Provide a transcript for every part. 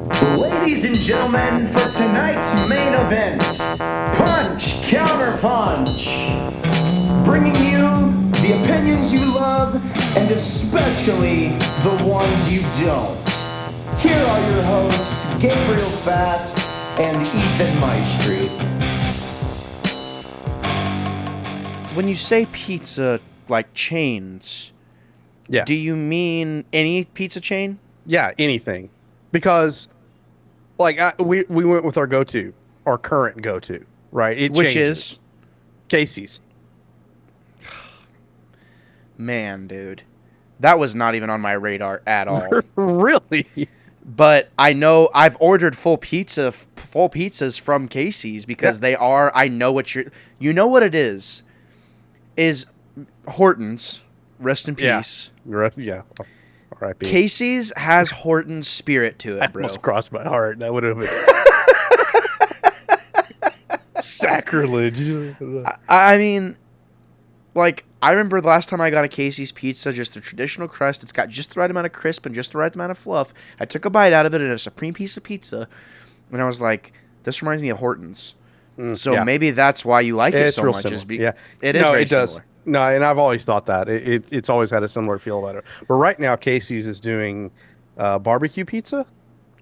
Ladies and gentlemen, for tonight's main event, Punch Counterpunch, bringing you the opinions you love and especially the ones you don't. Here are your hosts, Gabriel Fast and Ethan Maestri. When you say pizza, like chains, Yeah. do you mean any pizza chain? Yeah, anything. Because, like, we went with our current go-to, right? It Which changes. is? Casey's. Man, dude. That was not even on my radar at all. Really? But I know I've ordered full pizzas from Casey's because they are, I know what you know what it is Horton's, rest in peace. Yeah. R.I.P. Casey's has Horton's spirit to it, That bro. almost crossed my heart. That would have been sacrilege. I mean, like, I remember the last time I got a Casey's pizza, just the traditional crust. It's got just the right amount of crisp and just the right amount of fluff. I took a bite out of it, and a supreme piece of pizza, and I was like, this reminds me of Horton's. So maybe that's why you like it so much. It is very similar. No, and I've always thought that. It's always had a similar feel about it. But right now, Casey's is doing barbecue pizza,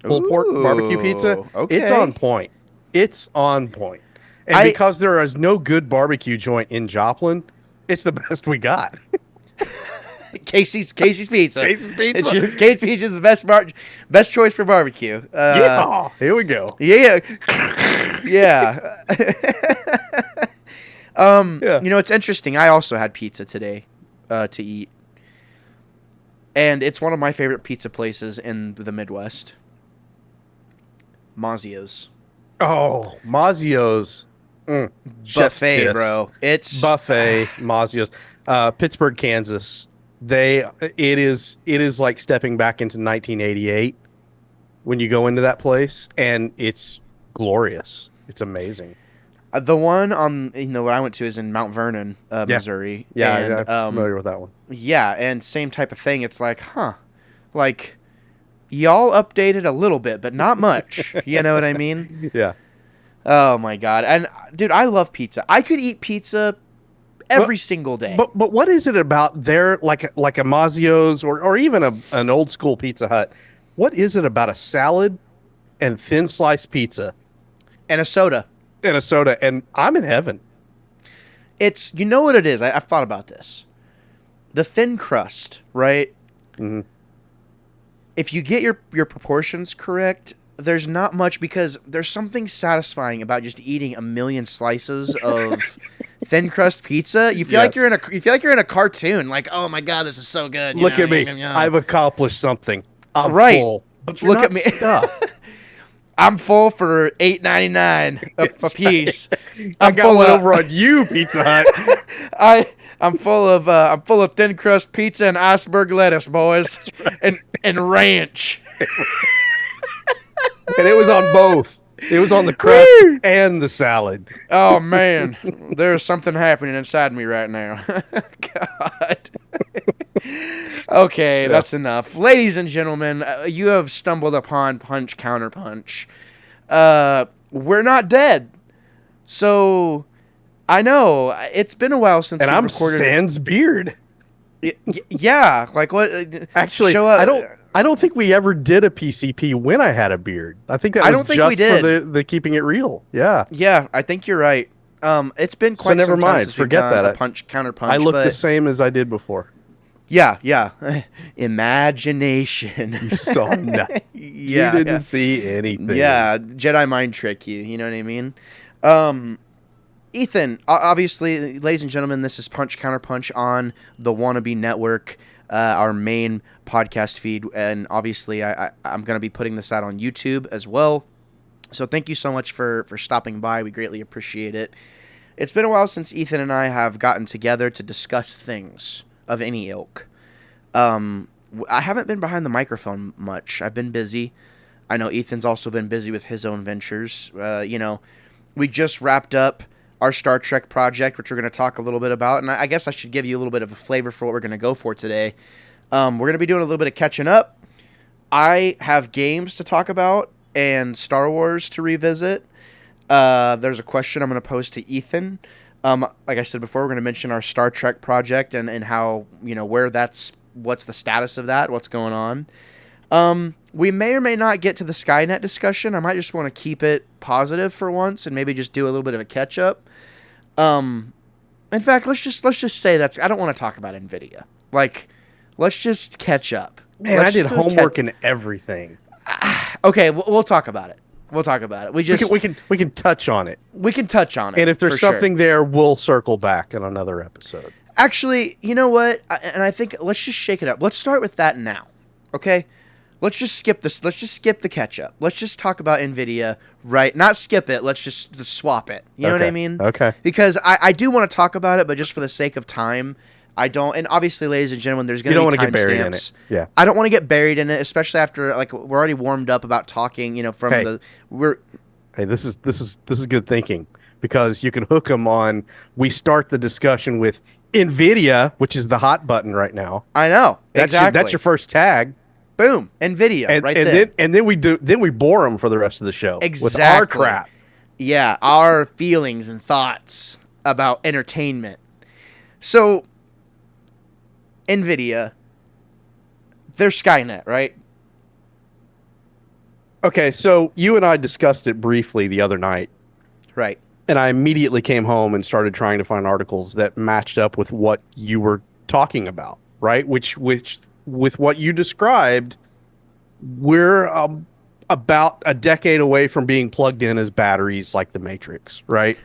pulled pork barbecue pizza. Okay. It's on point. And because there is no good barbecue joint in Joplin, it's the best we got. Casey's pizza. Casey's pizza. Casey's pizza is the best choice for barbecue. Yeah, here we go. Yeah. Yeah. Yeah. You know, it's interesting. I also had pizza today to eat. And it's one of my favorite pizza places in the Midwest. Mazzio's. Oh, Mazzio's. Chef's Buffet, kiss. bro. It's Buffet, Mazzio's. Pittsburgh, Kansas. It is like stepping back into 1988 when you go into that place, and it's glorious. It's amazing. The one what I went to is in Mount Vernon, Missouri. Yeah, and, I'm familiar with that one. Yeah, and same type of thing. It's like, like y'all updated a little bit, but not much. You know what I mean? Yeah. Oh my god! And dude, I love pizza. I could eat pizza every single day. But what is it about their like a Mazzio's or even an old school Pizza Hut? What is it about a salad and thin sliced pizza And a soda. And I'm in heaven. It's, you know what it is? I've thought about this. The thin crust, right? Mm-hmm. If you get your proportions correct, there's not much, because there's something satisfying about just eating a million slices of thin crust pizza. You feel like you're in a cartoon. Like, oh my god, this is so good. Look at me. I've accomplished something. I'm right. full. But you're Look not at me. stuffed. I'm full for $8.99 a piece. I got one over on you, Pizza Hut. I'm full of thin crust pizza and iceberg lettuce, boys, right. and ranch. And it was on both. It was on the crust and the salad. Oh man, there's something happening inside me right now. God. Okay, that's enough. Ladies and gentlemen, you have stumbled upon Punch Counterpunch. We're not dead. So, I know, it's been a while since and we I'm recorded. sans beard. Yeah, like what? Actually, show up. I don't think we ever did a PCP when I had a beard. I think that I was don't think just we did. for the keeping it real. Yeah. Yeah, I think you're right. It's been quite never some time mind. since we've Forget done that. a Punch Counterpunch. I look but the same as I did before. Yeah. Imagination. You saw nothing. Yeah, you didn't see anything. Yeah, Jedi mind trick you. You know what I mean? Ethan, obviously, ladies and gentlemen, this is Punch Counterpunch on the Wannabe Network, our main podcast feed, and obviously I'm going to be putting this out on YouTube as well. So thank you so much for stopping by. We greatly appreciate it. It's been a while since Ethan and I have gotten together to discuss things of any ilk. I haven't been behind the microphone much. I've been busy. I know Ethan's also been busy with his own ventures. We just wrapped up our Star Trek project, which we're going to talk a little bit about. And I guess I should give you a little bit of a flavor for what we're going to go for today. We're going to be doing a little bit of catching up. I have games to talk about and Star Wars to revisit. There's a question I'm going to pose to Ethan. Like I said before, we're going to mention our Star Trek project and how, what's the status of that, what's going on. We may or may not get to the Skynet discussion. I might just want to keep it positive for once and maybe just do a little bit of a catch up. In fact, let's just say I don't want to talk about NVIDIA. Like, let's just catch up. Man, I did homework and everything. Okay, we'll talk about it. We'll talk about it. We can touch on it. We can touch on it. And if there's something there, we'll circle back in another episode. Actually, you know what? I think let's just shake it up. Let's start with that now. Okay? Let's just skip this. Let's just skip the catch up. Let's just talk about NVIDIA, right? Not skip it. Let's just swap it. You know what I mean? Okay. Because I do want to talk about it, but just for the sake of time, I don't. And obviously, ladies and gentlemen, there's going to be timestamps. You don't want to get buried in it. Yeah. I don't want to get buried in it, especially after we're already warmed up about talking. Hey, this is good thinking, because you can hook them on. We start the discussion with NVIDIA, which is the hot button right now. I know. Exactly. That's your first tag. Boom, NVIDIA, and then we bore them for the rest of the show with our crap. Yeah, our feelings and thoughts about entertainment. So, NVIDIA, they're Skynet, right? Okay, so you and I discussed it briefly the other night. Right. And I immediately came home and started trying to find articles that matched up with what you were talking about, right? Which with what you described, we're about a decade away from being plugged in as batteries like the Matrix, right?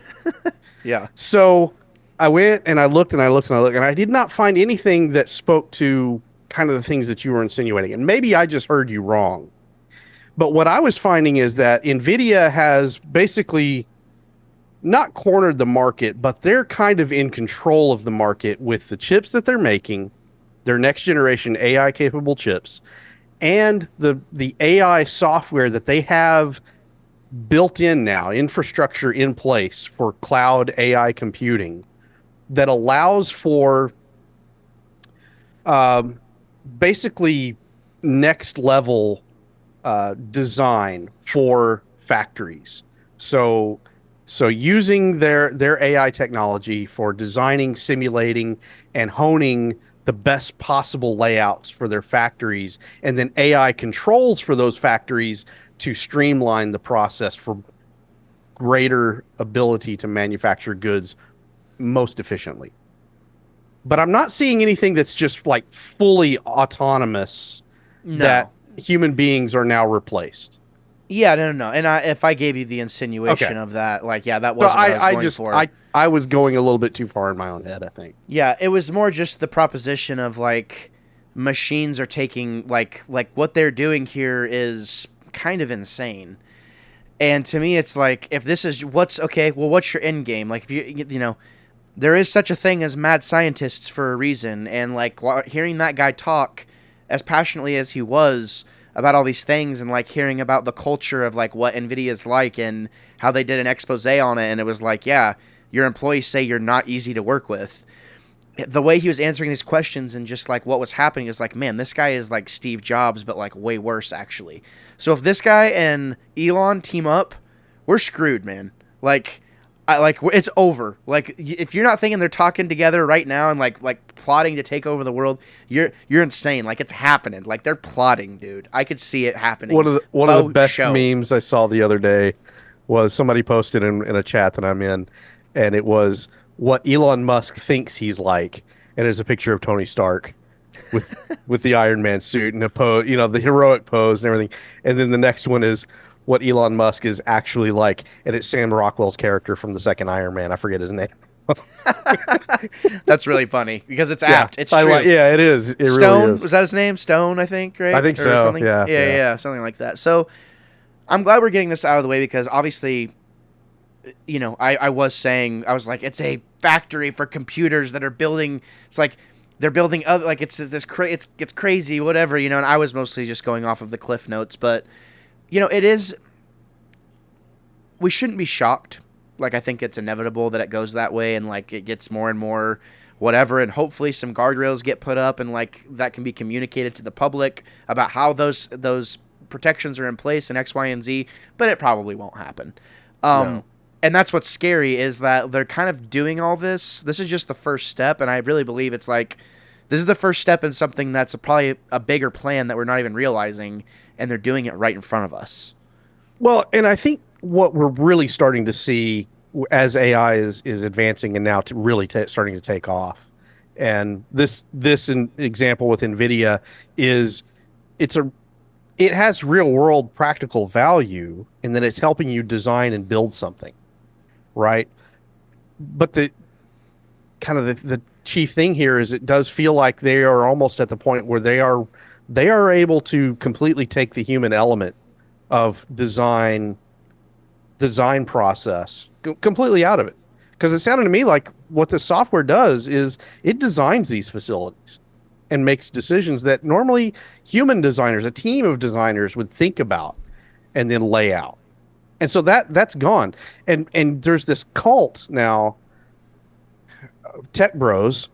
Yeah. So I went and I looked and I did not find anything that spoke to kind of the things that you were insinuating. And maybe I just heard you wrong. But what I was finding is that NVIDIA has basically not cornered the market, but they're kind of in control of the market with the chips that they're making, their next generation AI capable chips, and the AI software that they have built in now, infrastructure in place for cloud AI computing that allows for basically next level design for factories. So using their AI technology for designing, simulating, and honing the best possible layouts for their factories, and then AI controls for those factories to streamline the process for greater ability to manufacture goods most efficiently. But I'm not seeing anything that's just like fully autonomous that human beings are now replaced. Yeah, no. And if I gave you the insinuation of that, that wasn't what I was going for. I was going a little bit too far in my own head, I think. Yeah, it was more just the proposition of machines are taking what they're doing here is kind of insane. And to me, it's if this is what's your end game? If you there is such a thing as mad scientists for a reason, and hearing that guy talk as passionately as he was about all these things, and hearing about the culture of what NVIDIA is like and how they did an expose on it, and it was your employees say you're not easy to work with. The way he was answering these questions and just what was happening is man, this guy is like Steve Jobs, but way worse actually. So if this guy and Elon team up, we're screwed, man. It's over. If you're not thinking they're talking together right now and plotting to take over the world, you're insane. It's happening. They're plotting, dude. I could see it happening. One of the best memes I saw the other day was somebody posted in a chat that I'm in, and it was what Elon Musk thinks he's like, and there's a picture of Tony Stark with the Iron Man suit and the pose, the heroic pose and everything, and then the next one is what Elon Musk is actually like, and it's Sam Rockwell's character from the second Iron Man. I forget his name. That's really funny because it's apt. It's true. It is. It Stone, really is. was that his name? Stone, I think, right? I think so. Something? Yeah, something like that. So I'm glad we're getting this out of the way because obviously, I was it's a factory for computers that are building. It's they're building other it's crazy, whatever, and I was mostly just going off of the cliff notes, but it is. We shouldn't be shocked. I think it's inevitable that it goes that way, and it gets more and more whatever, and hopefully some guardrails get put up, and that can be communicated to the public about how those protections are in place and X, Y, and Z, but it probably won't happen. No. And that's what's scary is that they're kind of doing all this. This is just the first step, and I really believe it's like this is the first step in something that's probably a bigger plan that we're not even realizing, and they're doing it right in front of us. Well, and I think what we're really starting to see as AI is advancing and now to really starting to take off. And this example with NVIDIA is it has real world practical value in that it's helping you design and build something, right? But the chief thing here is it does feel like they are almost at the point where they are able to completely take the human element of design process completely out of it. Because it sounded to me like what the software does is it designs these facilities and makes decisions that normally human designers, a team of designers, would think about and then lay out. And so that's gone. And there's this cult now, tech bros,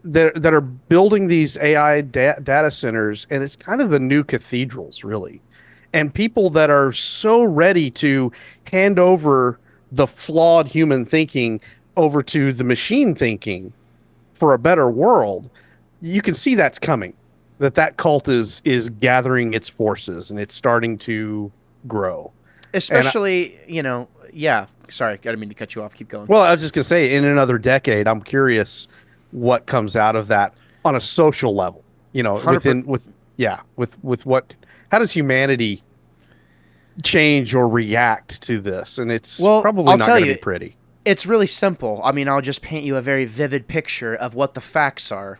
that are building these AI data centers, and it's kind of the new cathedrals, really. And people that are so ready to hand over the flawed human thinking over to the machine thinking for a better world, you can see that's coming. That cult is gathering its forces, and it's starting to grow. Especially, yeah. Sorry, I didn't mean to cut you off. Keep going. Well, I was just gonna say, in another decade, I'm curious what comes out of that on a social level. With what? How does humanity change or react to this? And it's probably not going to be pretty. It's really simple. I mean, I'll just paint you a very vivid picture of what the facts are.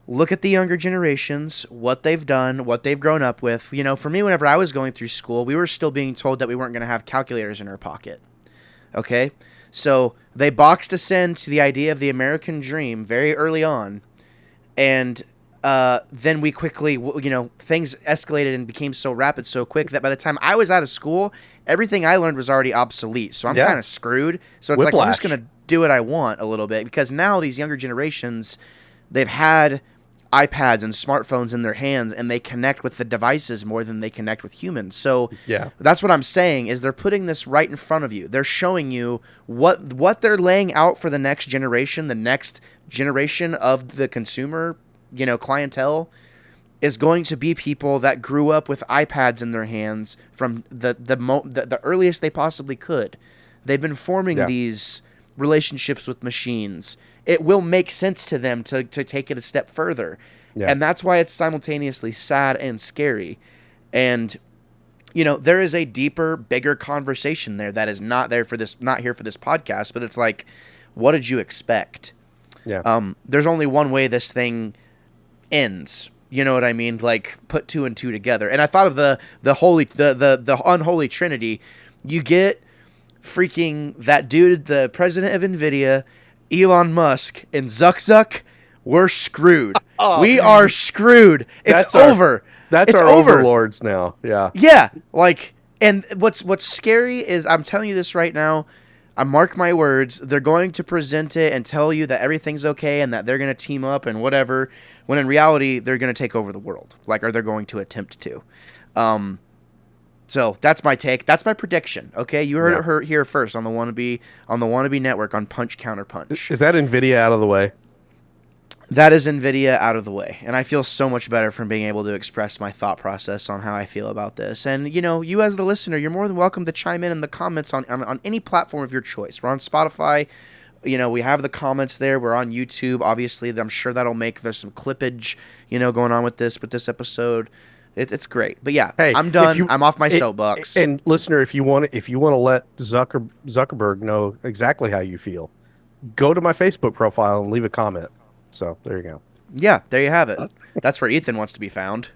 Look at the younger generations, what they've done, what they've grown up with. For me, whenever I was going through school, we were still being told that we weren't going to have calculators in our pocket. Okay? So they boxed us into the idea of the American dream very early on. And then we quickly, things escalated and became so rapid so quick that by the time I was out of school, everything I learned was already obsolete. So I'm kind of screwed. So it's like I'm just going to do what I want a little bit, because now these younger generations, they've had iPads and smartphones in their hands, and they connect with the devices more than they connect with humans. So that's what I'm saying is they're putting this right in front of you. They're showing you what they're laying out for the next generation of the consumer, clientele is going to be people that grew up with iPads in their hands from the earliest they possibly could. They've been forming these relationships with machines. It will make sense to them to take it a step further. Yeah. And that's why it's simultaneously sad and scary. And, there is a deeper, bigger conversation there that is not here for this podcast, but it's like, what did you expect? Yeah. There's only one way this thing ends. You know what I mean? Like, put two and two together. And I thought of the unholy trinity. You get freaking that dude, the president of NVIDIA, Elon Musk, and Zuck. We're screwed. We are screwed. It's over. That's our overlords now. Yeah. Yeah. Like, and what's scary is, I'm telling you this right now, I mark my words, they're going to present it and tell you that everything's okay and that they're going to team up and whatever, when in reality, they're going to take over the world. Or they're going to attempt to. So that's my take. That's my prediction. Okay, you heard it here first on the Wannabe Network on Punch Counterpunch. Is that NVIDIA out of the way? That is NVIDIA out of the way, and I feel so much better from being able to express my thought process on how I feel about this. And you as the listener, you're more than welcome to chime in the comments on any platform of your choice. We're on Spotify. We have the comments there. We're on YouTube. Obviously, I'm sure there's some clippage, going on with this episode. It's great. But yeah, hey, I'm done. I'm off my soapbox. And listener, if you want to let Zuckerberg know exactly how you feel, go to my Facebook profile and leave a comment. So there you go. Yeah, there you have it. That's where Ethan wants to be found.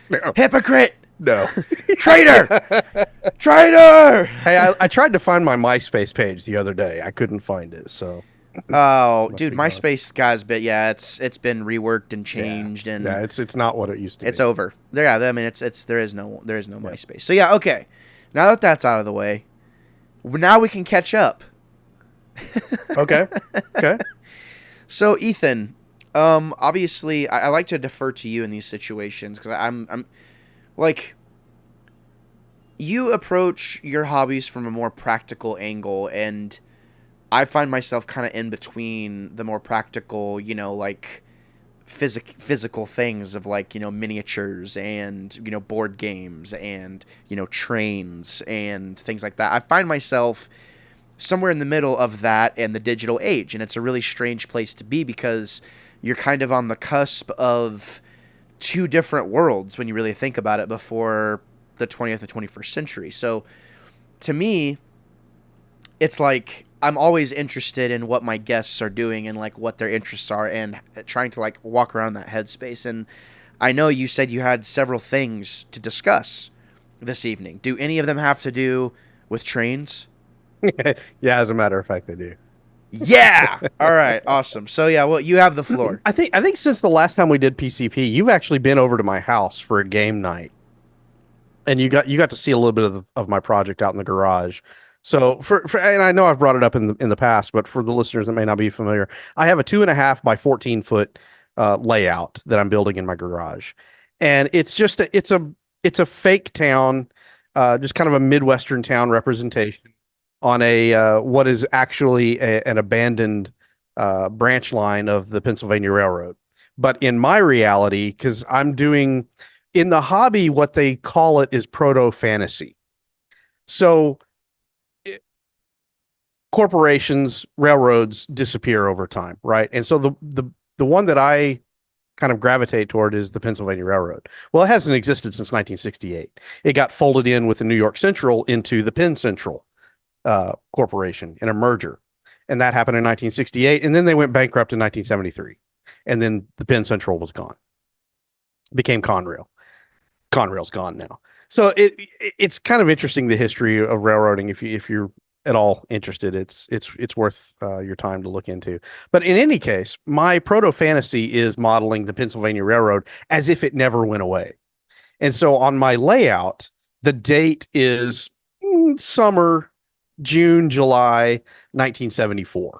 No. Hypocrite! No. Traitor! Traitor! Hey, I tried to find my MySpace page the other day. I couldn't find it, so... Oh, dude, MySpace, guys, but yeah, it's been reworked and changed, and it's not what it used to be. It's over. Yeah, I mean, there is no MySpace. So yeah, okay. Now that that's out of the way, now we can catch up. Okay. So Ethan, obviously, I like to defer to you in these situations because I'm like you approach your hobbies from a more practical angle, and I find myself kind of in between the more practical, like physical things of like, miniatures and, board games and, trains and things like that. I find myself somewhere in the middle of that and the digital age, and it's a really strange place to be because you're kind of on the cusp of two different worlds when you really think about it before the 20th and 21st century. So to me, it's like I'm always interested in what my guests are doing and like what their interests are and trying to like walk around that headspace. And I know you said you had several things to discuss this evening. Do any of them have to do with trains? Yeah, as a matter of fact, they do. Yeah. All right. Awesome. So yeah, well, you have the floor. I think since the last time we did PCP, you've actually been over to my house for a game night, and you got to see a little bit of my project out in the garage. So for and I know I've brought it up in the past, but for the listeners that may not be familiar, I have a 2.5 by 14 foot layout that I'm building in my garage, and it's just it's a fake town, just kind of a Midwestern town representation on a what is actually an abandoned branch line of the Pennsylvania Railroad. But in my reality, because I'm doing in the hobby, what they call it is proto fantasy. So corporations, railroads disappear over time, right? And so the one that I kind of gravitate toward is the Pennsylvania Railroad. Well, it hasn't existed since 1968. It got folded in with the New York Central into the Penn Central Corporation in a merger, and that happened in 1968. And then they went bankrupt in 1973, and then the Penn Central was gone, became Conrail. Conrail's gone now. So it's kind of interesting, the history of railroading. If you're at all interested, it's worth your time to look into. But in any case, my proto fantasy is modeling the Pennsylvania Railroad as if it never went away. And so on my layout, the date is summer, June, July 1974.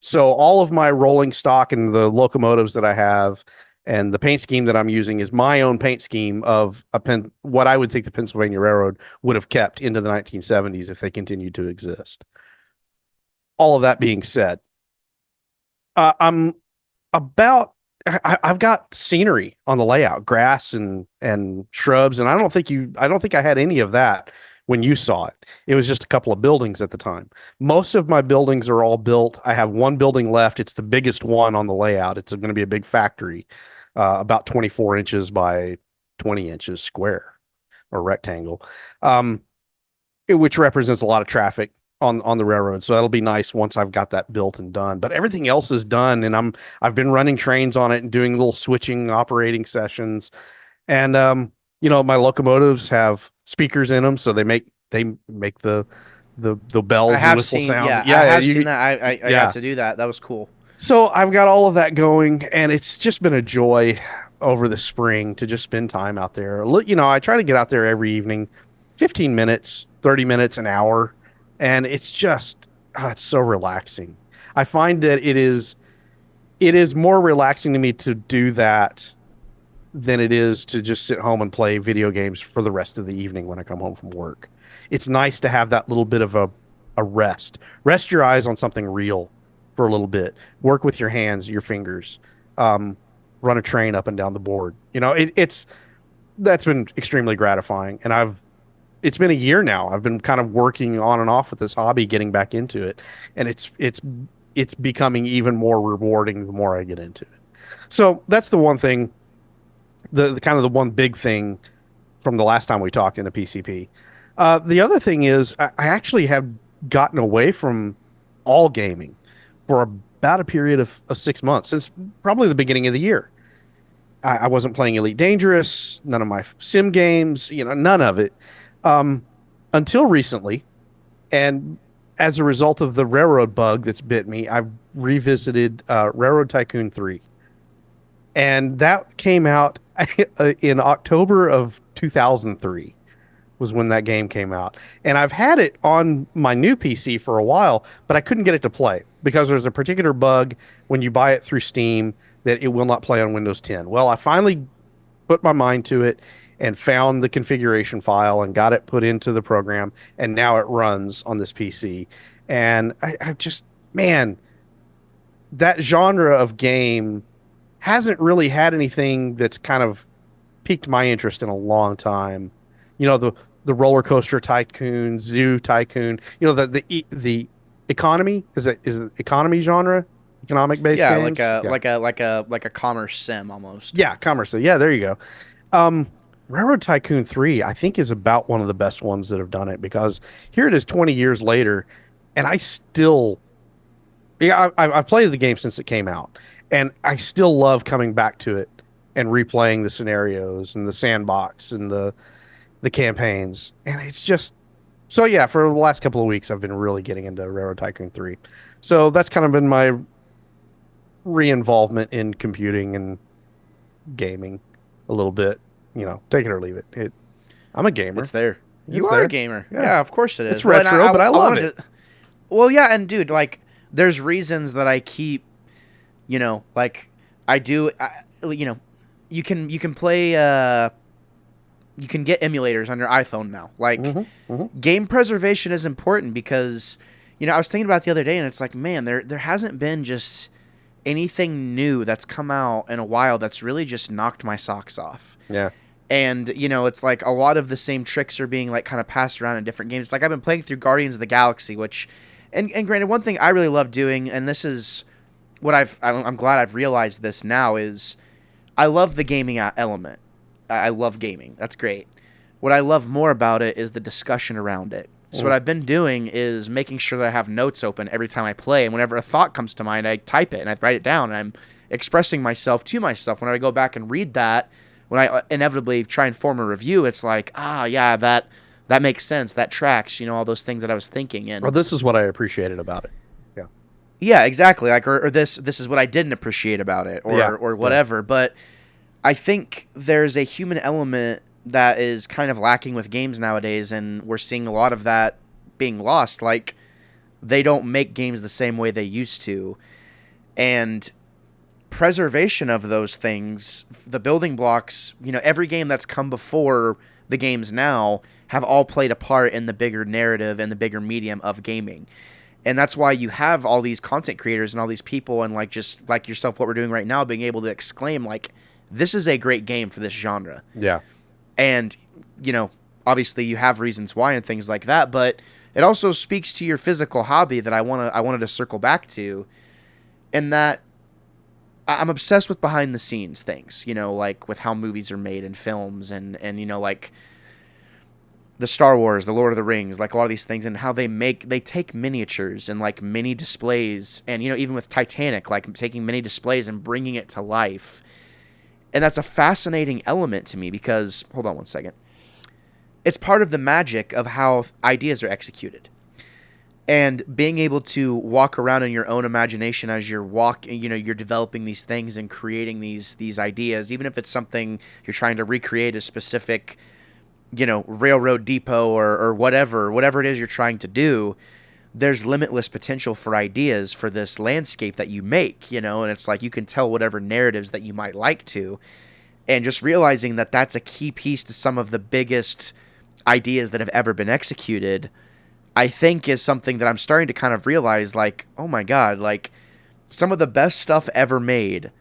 So all of my rolling stock and the locomotives that I have and the paint scheme that I'm using is my own paint scheme of what I would think the Pennsylvania Railroad would have kept into the 1970s if they continued to exist. All of that being said, I've got scenery on the layout, grass and shrubs, and I don't think I had any of that when you saw it. It was just a couple of buildings at the time. Most of my buildings are all built. I have one building left. It's the biggest one on the layout. It's going to be a big factory, about 24 inches by 20 inches square or rectangle, which represents a lot of traffic on the railroad. So that'll be nice once I've got that built and done. But everything else is done, and I've been running trains on it and doing little switching operating sessions. And my locomotives have speakers in them, so they make the bells and whistle sounds. I have seen that. I got to do that. That was cool. So I've got all of that going, and it's just been a joy over the spring to just spend time out there. I try to get out there every evening, 15 minutes, 30 minutes, an hour, and it's just it's so relaxing. I find that it is more relaxing to me to do that than it is to just sit home and play video games for the rest of the evening when I come home from work. It's nice to have that little bit of a rest. Rest your eyes on something real for a little bit. Work with your hands, your fingers. Run a train up and down the board. That's been extremely gratifying. And it's been a year now. I've been kind of working on and off with this hobby, getting back into it. And it's becoming even more rewarding the more I get into it. So that's the one thing. The kind of the one big thing from the last time we talked in a PCP. The other thing is I actually have gotten away from all gaming for about a period of 6 months, since probably the beginning of the year. I wasn't playing Elite Dangerous, none of my sim games, none of it, until recently. And as a result of the railroad bug that's bit me, I've revisited Railroad Tycoon 3. And that came out in October of 2003 was when that game came out. And I've had it on my new PC for a while, but I couldn't get it to play because there's a particular bug when you buy it through Steam that it will not play on Windows 10. Well, I finally put my mind to it, and found the configuration file and got it put into the program, and now it runs on this PC. And I just, man, that genre of game hasn't really had anything that's kind of piqued my interest in a long time. You know, the roller coaster tycoon, zoo tycoon. You know, the economy is it economy genre, economic based Yeah, games. like a commerce sim almost. Yeah, commerce. Yeah, there you go. Railroad Tycoon 3, I think, is about one of the best ones that have done it, because here it is 20 years later, and I still, I played the game since it came out, and I still love coming back to it and replaying the scenarios and the sandbox and the campaigns. And it's just, so yeah, for the last couple of weeks, I've been really getting into Railroad Tycoon 3. So that's kind of been my re-involvement in computing and gaming a little bit. You know, take it or leave it. I'm a gamer. It's there. It's You are there. a gamer. Yeah. Yeah, of course it is. It's retro, but I love wanted it. Well, yeah, and dude, like, there's reasons that I keep, you know, like, I do, you know, you can play, you can get emulators on your iPhone now. Like, game preservation is important because, you know, I was thinking about it the other day, and it's like, man, there hasn't been just anything new that's come out in a while that's really just knocked my socks off. Yeah. And, you know, it's like a lot of the same tricks are being, like, kind of passed around in different games. It's like I've been playing through Guardians of the Galaxy, which, and granted, one thing I really love doing, and this is what I'm glad I've realized this now, is I love the gaming element. I love gaming. That's great. What I love more about it is the discussion around it. So what I've been doing is making sure that I have notes open every time I play, and whenever a thought comes to mind, I type it and I write it down, and I'm expressing myself to myself. When I go back and read that, when I inevitably try and form a review, it's like, yeah, that makes sense. That tracks, you know, all those things that I was thinking. And Well, this is what I appreciated about it. Yeah. yeah, exactly. Like, or this is what I didn't appreciate about it, or whatever. But I think there's a human element that is kind of lacking with games nowadays, and we're seeing a lot of that being lost. Like, they don't make games the same way they used to, and preservation of those things, the building blocks, you know, every game that's come before the games now have all played a part in the bigger narrative and the bigger medium of gaming. And that's why you have all these content creators and all these people, and like, just like yourself, what we're doing right now, being able to exclaim, like, this is a great game for this genre. Yeah. And, you know, obviously you have reasons why and things like that, but it also speaks to your physical hobby that I wanted to circle back to, in that I'm obsessed with behind the scenes things, you know, like with how movies are made and films, and you know, like the Star Wars, the Lord of the Rings, like a lot of these things, and how they take miniatures and like mini displays, and, you know, even with Titanic, like taking mini displays and bringing it to life. And that's a fascinating element to me because, hold on one second, it's part of the magic of how ideas are executed. And being able to walk around in your own imagination as you're you're developing these things and creating these ideas, even if it's something you're trying to recreate a specific, you know, railroad depot or whatever it is you're trying to do, there's limitless potential for ideas for this landscape that you make, you know, and it's like you can tell whatever narratives that you might like to. And just realizing that that's a key piece to some of the biggest ideas that have ever been executed, I think is something that I'm starting to kind of realize, like, oh my God, like, some of the best stuff ever made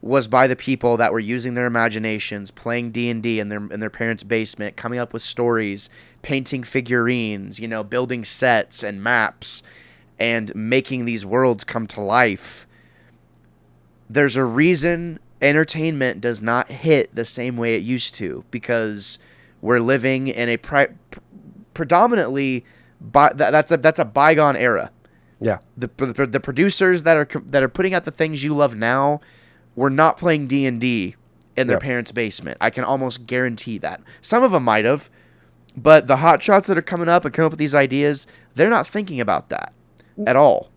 was by the people that were using their imaginations, playing D&D in their parents' basement, coming up with stories, painting figurines, you know, building sets and maps, and making these worlds come to life. There's a reason entertainment does not hit the same way it used to, because we're living in a predominantly that's a bygone era. Yeah. The producers that are putting out the things you love now were not playing D&D in their parents' basement. I can almost guarantee that. Some of them might have, but the hotshots that are coming up and coming up with these ideas, they're not thinking about that at all.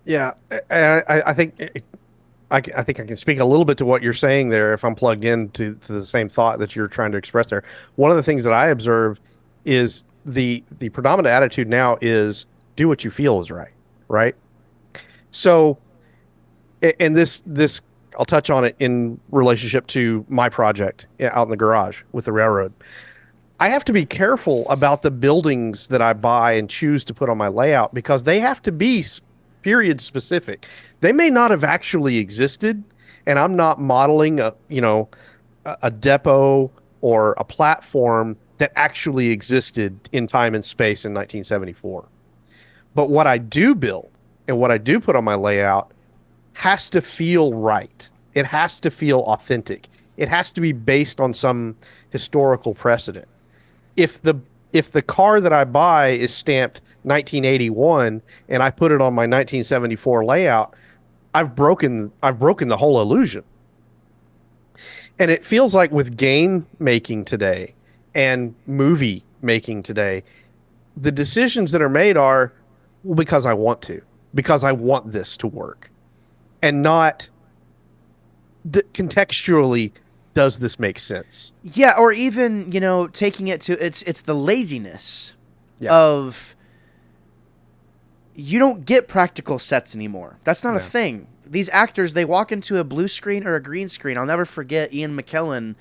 Yeah. I think I think I can speak a little bit to what you're saying there if I'm plugged into the same thought that you're trying to express there. One of the things that I observe is the predominant attitude now is do what you feel is right, right? So, and this I'll touch on it in relationship to my project out in the garage with the railroad. I have to be careful about the buildings that I buy and choose to put on my layout because they have to be period specific. They may not have actually existed, and I'm not modeling a depot or a platform that actually existed in time and space in 1974. But what I do build and what I do put on my layout has to feel right. It has to feel authentic. It has to be based on some historical precedent. If the car that I buy is stamped 1981 and I put it on my 1974 layout, I've broken the whole illusion. And it feels like with game making today and movie making today, the decisions that are made are because I want to, because I want this to work, and not contextually, does this make sense? Yeah, or even, taking it to it's the laziness Yeah. of you don't get practical sets anymore. That's not a thing. These actors, they walk into a blue screen or a green screen. I'll never forget Ian McKellen,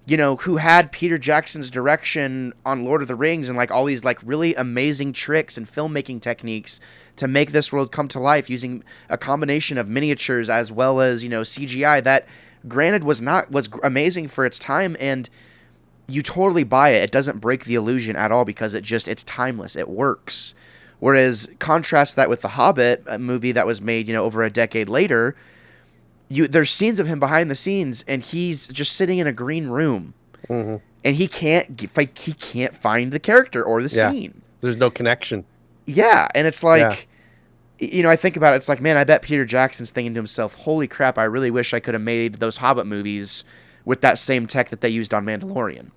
who had Peter Jackson's direction on Lord of the Rings and like all these like really amazing tricks and filmmaking techniques to make this world come to life using a combination of miniatures as well as, CGI that granted was amazing for its time, and you totally buy it. It doesn't break the illusion at all because it's timeless. It works. Whereas contrast that with The Hobbit, a movie that was made, over a decade later, there's scenes of him behind the scenes and he's just sitting in a green room, and he can't find the character or the scene. There's no connection. Yeah, and it's like, I think about it, it's like, man, I bet Peter Jackson's thinking to himself, holy crap, I really wish I could have made those Hobbit movies with that same tech that they used on Mandalorian,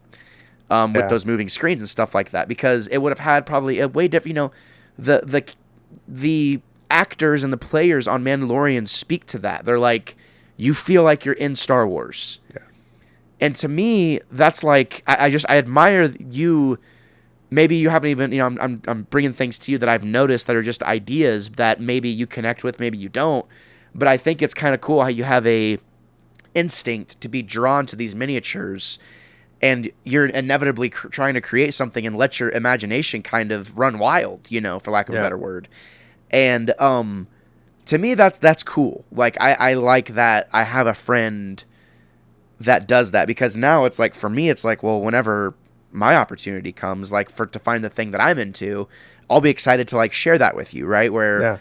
with those moving screens and stuff like that, because it would have had probably a way different, the actors and the players on Mandalorian speak to that. They're like, you feel like you're in Star Wars. Yeah. And to me, that's like, I admire you. Maybe you haven't even, I'm bringing things to you that I've noticed that are just ideas that maybe you connect with, maybe you don't. But I think it's kind of cool how you have a instinct to be drawn to these miniatures, and you're inevitably trying to create something and let your imagination kind of run wild, for lack of a better word. And to me, that's cool. Like, I like that I have a friend that does that, because now it's like, for me, it's like, well, whenever my opportunity comes, like to find the thing that I'm into, I'll be excited to like share that with you, right? Where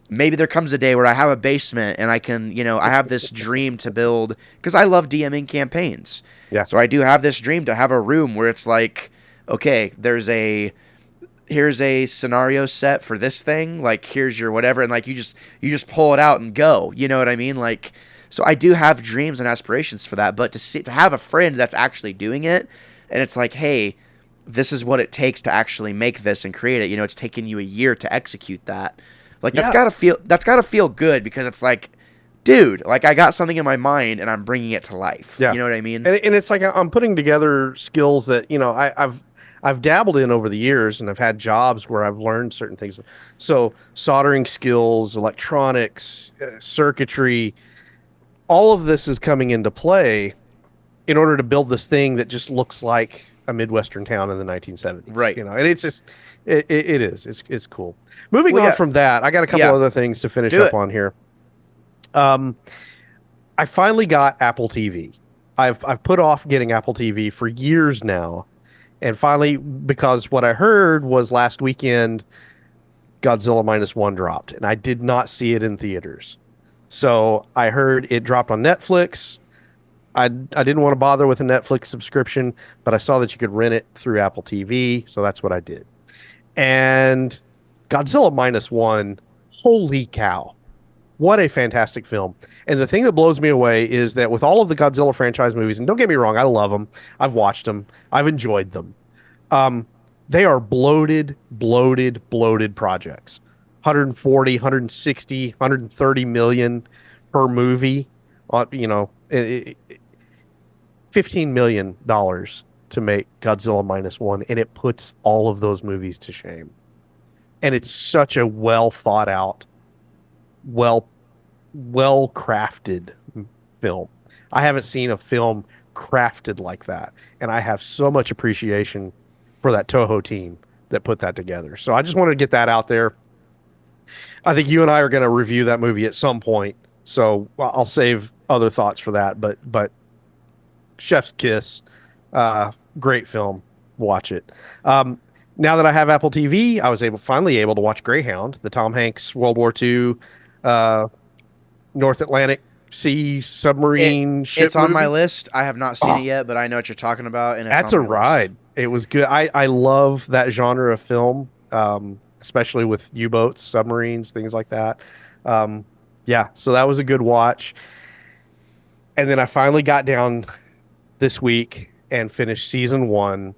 maybe there comes a day where I have a basement and I can, I have this dream to build, because I love DMing campaigns. Yeah. So I do have this dream to have a room where it's like, okay, here's a scenario set for this thing, like here's your whatever, and like you just pull it out and go. You know what I mean? Like, so I do have dreams and aspirations for that, but to have a friend that's actually doing it, and it's like, hey, this is what it takes to actually make this and create it. It's taken you a year to execute that. Like, that's gotta feel good, because it's like, dude, like I got something in my mind and I'm bringing it to life. Yeah. You know what I mean? And it's like I'm putting together skills that, I've dabbled in over the years, and I've had jobs where I've learned certain things. So soldering skills, electronics, circuitry, all of this is coming into play in order to build this thing that just looks like a Midwestern town in the 1970s. Right. And it's just, it's cool. Moving on from that, I got a couple other things to finish up on here. I finally got Apple TV. I've put off getting Apple TV for years now. And finally, because what I heard was last weekend, Godzilla -1 dropped, and I did not see it in theaters. So I heard it dropped on Netflix. I didn't want to bother with a Netflix subscription, but I saw that you could rent it through Apple TV, so that's what I did. And Godzilla -1, holy cow. What a fantastic film. And the thing that blows me away is that with all of the Godzilla franchise movies, and don't get me wrong, I love them. I've watched them. I've enjoyed them. They are bloated projects. 140, 160, 130 million per movie. $15 million to make Godzilla -1, and it puts all of those movies to shame. And it's such a well thought out, well crafted film. I haven't seen a film crafted like that, and I have so much appreciation for that Toho team that put that together. So I just wanted to get that out there. I think you and I are going to review that movie at some point, so I'll save other thoughts for that. But Chef's Kiss, great film. Watch it. Now that I have Apple TV, I was finally able to watch Greyhound, the Tom Hanks World War II North Atlantic Sea submarine ship It's on my movie. list. I have not seen it yet, but I know what you're talking about. And That's it's a on my ride. list. It was good. I love that genre of film, especially with U-boats, submarines, things like that. Yeah, so that was a good watch. And then I finally got down this week and finished season 1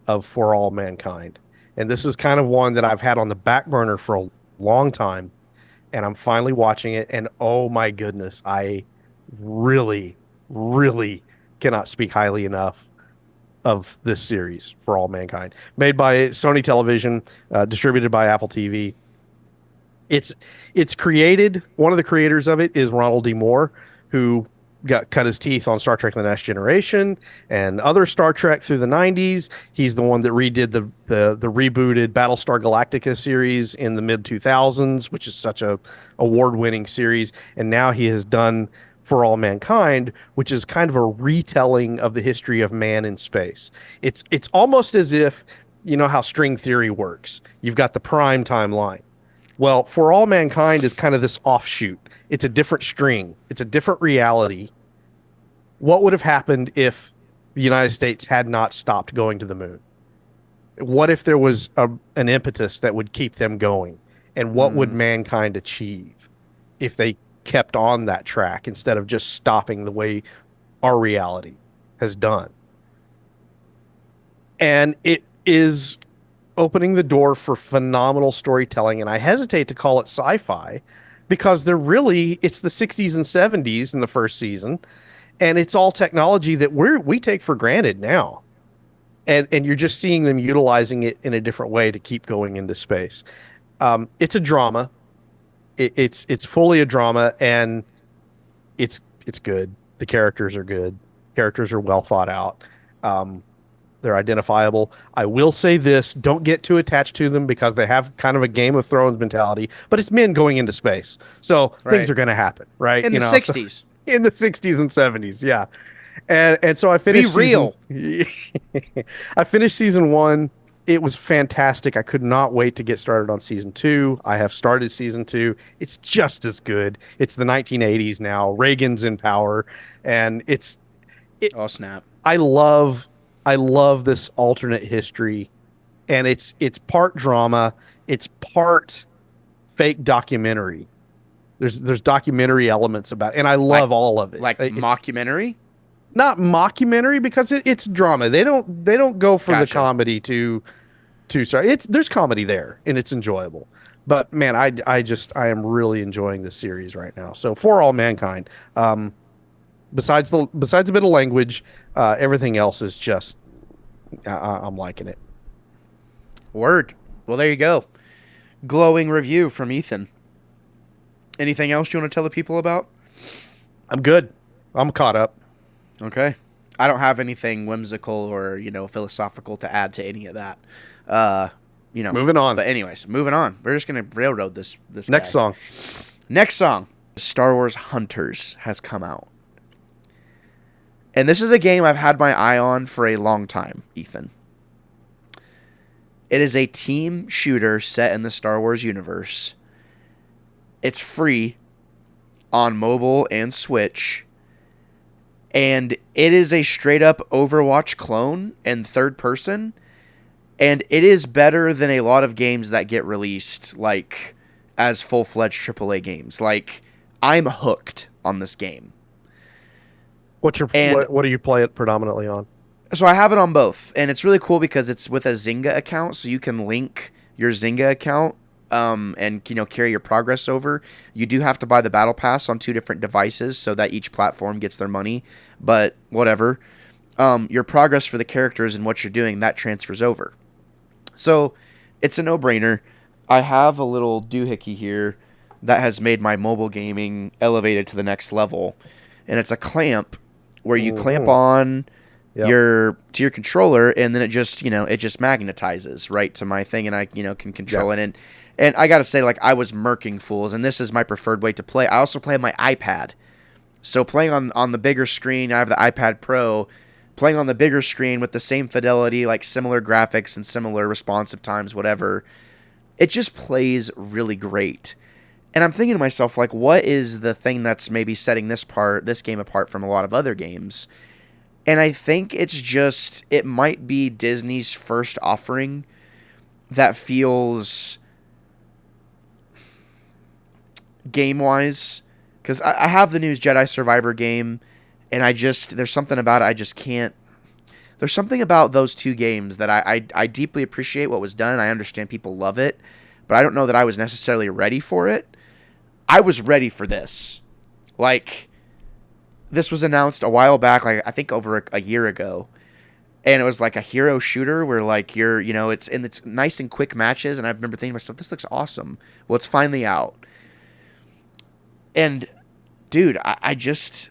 of For All Mankind. And this is kind of one that I've had on the back burner for a long time. And I'm finally watching it. And oh my goodness, I really, really cannot speak highly enough of this series, For All Mankind. Made by Sony Television, distributed by Apple TV. It's created, one of the creators of it is Ronald D. Moore, who cut his teeth on Star Trek The Next Generation and other Star Trek through the 90s. He's the one that redid the rebooted Battlestar Galactica series in the mid 2000s, which is such a award-winning series. And now he has done For All Mankind, which is kind of a retelling of the history of man in space. It's almost as if, you know how string theory works. You've got the prime timeline. Well, For All Mankind is kind of this offshoot. It's a different string. It's a different reality. What would have happened if the United States had not stopped going to the moon? What if there was an impetus that would keep them going? And what would mankind achieve if they kept on that track instead of just stopping the way our reality has done? And it is opening the door for phenomenal storytelling. And I hesitate to call it sci-fi because it's the 60s and 70s in the first season. And it's all technology that we take for granted now. And you're just seeing them utilizing it in a different way to keep going into space. It's a drama. It's fully a drama, and it's good. The characters are good. Characters are well thought out. They're identifiable. I will say this, don't get too attached to them because they have kind of a Game of Thrones mentality, but it's men going into space. So things are going to happen, right? In the 60s. In the 60s and 70s, yeah. And so I finished I finished season 1. It was fantastic. I could not wait to get started on season 2. I have started season 2. It's just as good. It's the 1980s now. Reagan's in power, and oh snap. I love this alternate history, and it's part drama, it's part fake documentary. There's documentary elements about it, and I love all of it. Like mockumentary? Not mockumentary because it's drama. They don't go for the comedy to sorry. There's comedy there and it's enjoyable. But man, I am really enjoying this series right now. So For All Mankind, besides a bit of language, everything else is just I'm liking it. Word. Well, there you go. Glowing review from Ethan. Anything else you want to tell the people about? I'm good. I'm caught up. Okay. I don't have anything whimsical or, philosophical to add to any of that. Moving on. But anyways, moving on. We're just going to railroad this Next guy. song. Next song. Star Wars Hunters has come out. And this is a game I've had my eye on for a long time, Ethan. It is a team shooter set in the Star Wars universe. It's free on mobile and Switch. And it is a straight up Overwatch clone and third person. And it is better than a lot of games that get released as full-fledged AAA games. I'm hooked on this game. What do you play it predominantly on? So I have it on both, and it's really cool because it's with a Zynga account, so you can link your Zynga account and carry your progress over. You do have to buy the battle pass on 2 different devices so that each platform gets their money, but whatever. Your progress for the characters and what you're doing, that transfers over. So it's a no-brainer. I have a little doohickey here that has made my mobile gaming elevated to the next level. and it's a clamp where you clamp Mhm. on Yep. your controller, and then it just magnetizes right to my thing, and I can control it. And I gotta say, like, I was murking fools, and this is my preferred way to play. I also play on my iPad, so playing on the bigger screen. I have the iPad Pro. Playing on the bigger screen with the same fidelity, like similar graphics and similar responsive times, whatever, it just plays really great. And I'm thinking to myself, like, what is the thing that's maybe setting this game apart from a lot of other games? And I think it might be Disney's first offering that feels game-wise. Because I have the new Jedi Survivor game, and there's something about it I just can't. There's something about those two games that I deeply appreciate what was done, and I understand people love it, but I don't know that I was necessarily ready for it. I was ready for this. Like, this was announced a while back, like I think over a year ago, and it was like a hero shooter where like it's nice and quick matches, and I remember thinking to myself, this looks awesome. Well, it's finally out, and dude, I just.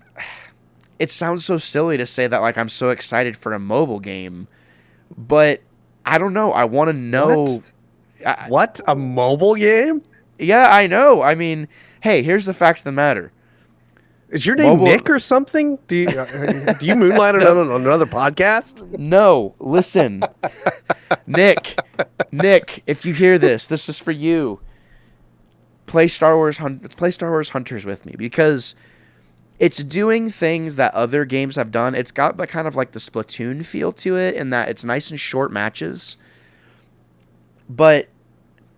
It sounds so silly to say that, like, I'm so excited for a mobile game, but I don't know. I want to know. What? A mobile game? Yeah, I know. I mean, hey, here's the fact of the matter. Is your name Nick or something? Do you moonlight on another podcast? No, listen. Nick, if you hear this is for you. Play Star Wars Hunters with me, because it's doing things that other games have done. It's got the kind of like the Splatoon feel to it, in that it's nice and short matches. But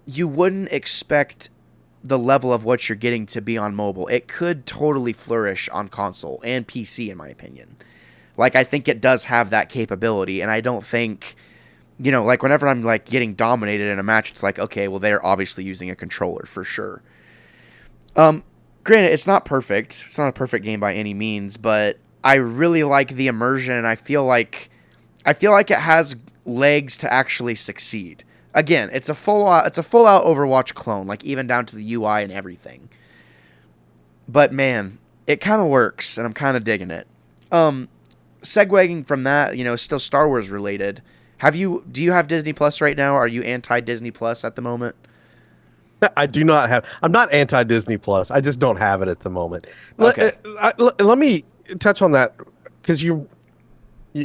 you wouldn't expect the level of what you're getting to be on mobile. It could totally flourish on console and PC, in my opinion. Like, I think it does have that capability, and I don't think, like, whenever I'm like getting dominated in a match, it's like, okay, well, they're obviously using a controller for sure. Granted, it's not perfect. It's not a perfect game by any means, but I really like the immersion, and I feel like it has legs to actually succeed. Again, it's a full out Overwatch clone, like even down to the UI and everything. But man, it kind of works, and I'm kind of digging it. Segueing from that, still Star Wars related. Do you have Disney Plus right now? Are you anti Disney Plus at the moment? I do not have. I'm not anti Disney Plus. I just don't have it at the moment. Okay. Let me touch on that, because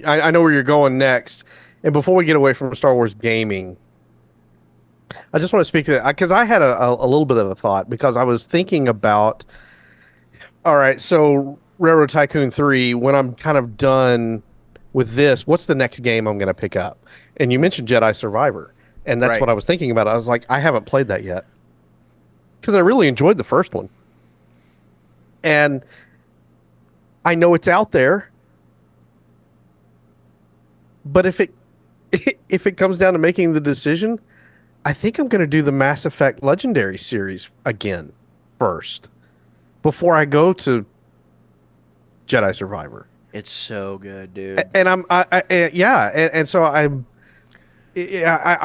I know where you're going next. And before we get away from Star Wars gaming, I just want to speak to that, because I had a little bit of a thought, because I was thinking about, all right, so Railroad Tycoon 3, when I'm kind of done with this, what's the next game I'm going to pick up? And you mentioned Jedi Survivor, and that's Right. what I was thinking about. I was like, I haven't played that yet, because I really enjoyed the first one. And I know it's out there, but if it comes down to making the decision, I think I'm going to do the Mass Effect Legendary series again first, before I go to Jedi Survivor. It's so good, dude. And so I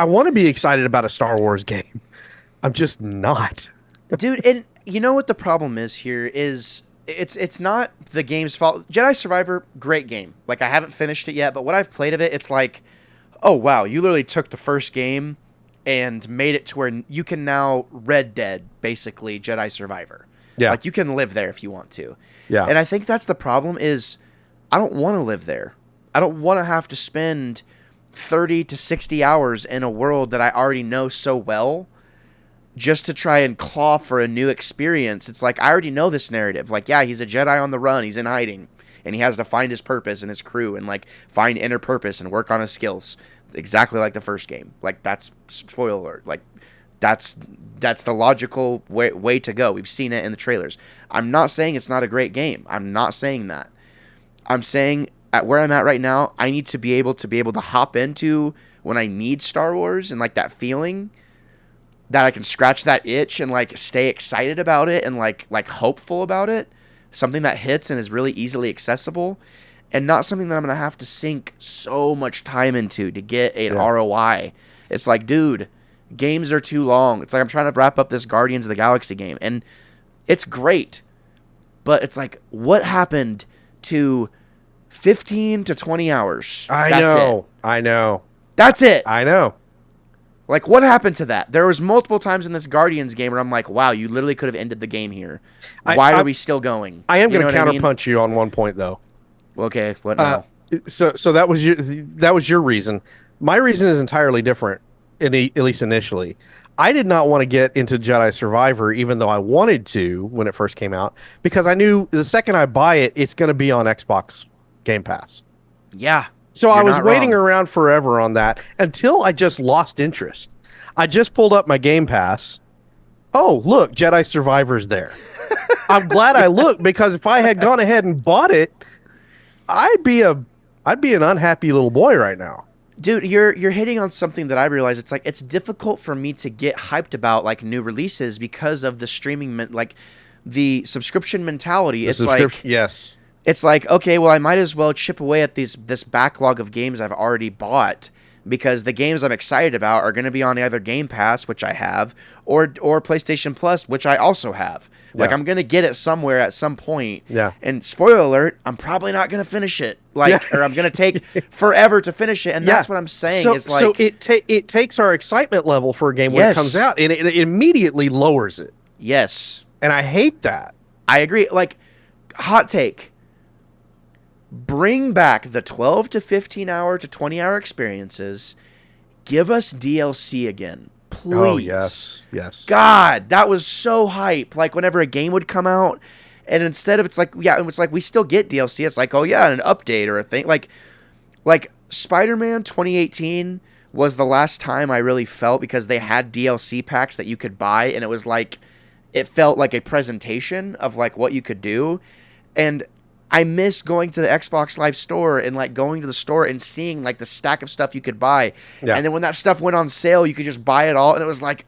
want to be excited about a Star Wars game. I'm just not. Dude, and you know what the problem is here is it's not the game's fault. Jedi Survivor, great game. Like, I haven't finished it yet, but what I've played of it, it's like, oh wow, you literally took the first game and made it to where you can now Red Dead, basically, Jedi Survivor. Yeah. Like, you can live there if you want to. Yeah. And I think that's the problem is I don't want to live there. I don't want to have to spend 30 to 60 hours in a world that I already know so well just to try and claw for a new experience. It's like, I already know this narrative. Like, yeah, he's a Jedi on the run. He's in hiding. And he has to find his purpose and his crew and, like, find inner purpose and work on his skills. Exactly like the first game. Like, that's, spoiler alert, like, that's the logical way to go. We've seen it in the trailers. I'm not saying it's not a great game. I'm not saying that. I'm saying at where I'm at right now, I need to be able to hop into when I need Star Wars and, like, that feeling that I can scratch that itch and, like, stay excited about it and like hopeful about it. Something that hits and is really easily accessible, and not something that I'm going to have to sink so much time into to get an ROI. It's like, dude, games are too long. It's like I'm trying to wrap up this Guardians of the Galaxy game, and it's great, But it's like, what happened to 15 to 20 hours? I That's know. it. I know. That's it. I know. Like, what happened to that? There was multiple times in this Guardians game where I'm like, wow, you literally could have ended the game here. Why are we still going? I am going to counterpunch counterpunch you on one point, though. Okay, what now? So that was your reason. My reason is entirely different, at least initially. I did not want to get into Jedi Survivor, even though I wanted to when it first came out, because I knew the second I buy it, it's going to be on Xbox Game Pass. Yeah. So I was waiting around forever on that until I just lost interest. I just pulled up my Game Pass. Oh, look, Jedi Survivor's there. I'm glad I looked, because if I had gone ahead and bought it, I'd be an unhappy little boy right now. Dude, you're hitting on something that I realize. It's like, it's difficult for me to get hyped about like new releases because of the streaming, like the subscription mentality. Yes. It's like, okay, well, I might as well chip away at this backlog of games I've already bought, because the games I'm excited about are going to be on either Game Pass, which I have, or PlayStation Plus, which I also have. Yeah. Like, I'm going to get it somewhere at some point. Yeah. And spoiler alert, I'm probably not going to finish it. Like, or I'm going to take forever to finish it. And that's what I'm saying. So it takes our excitement level for a game when it comes out, and it immediately lowers it. Yes. And I hate that. I agree. Like, hot take. Bring back the 12 to 15 hour to 20 hour experiences. Give us DLC again, please. Oh, yes. God, that was so hype. Like, whenever a game would come out, and instead of, it's like we still get DLC. It's like, oh yeah, an update or a thing. Like Spider-Man 2018 was the last time I really felt, because they had DLC packs that you could buy, and it was like, it felt like a presentation of like what you could do. And I miss going to the Xbox Live store and like going to the store and seeing like the stack of stuff you could buy. Yeah. And then when that stuff went on sale, you could just buy it all. And it was like,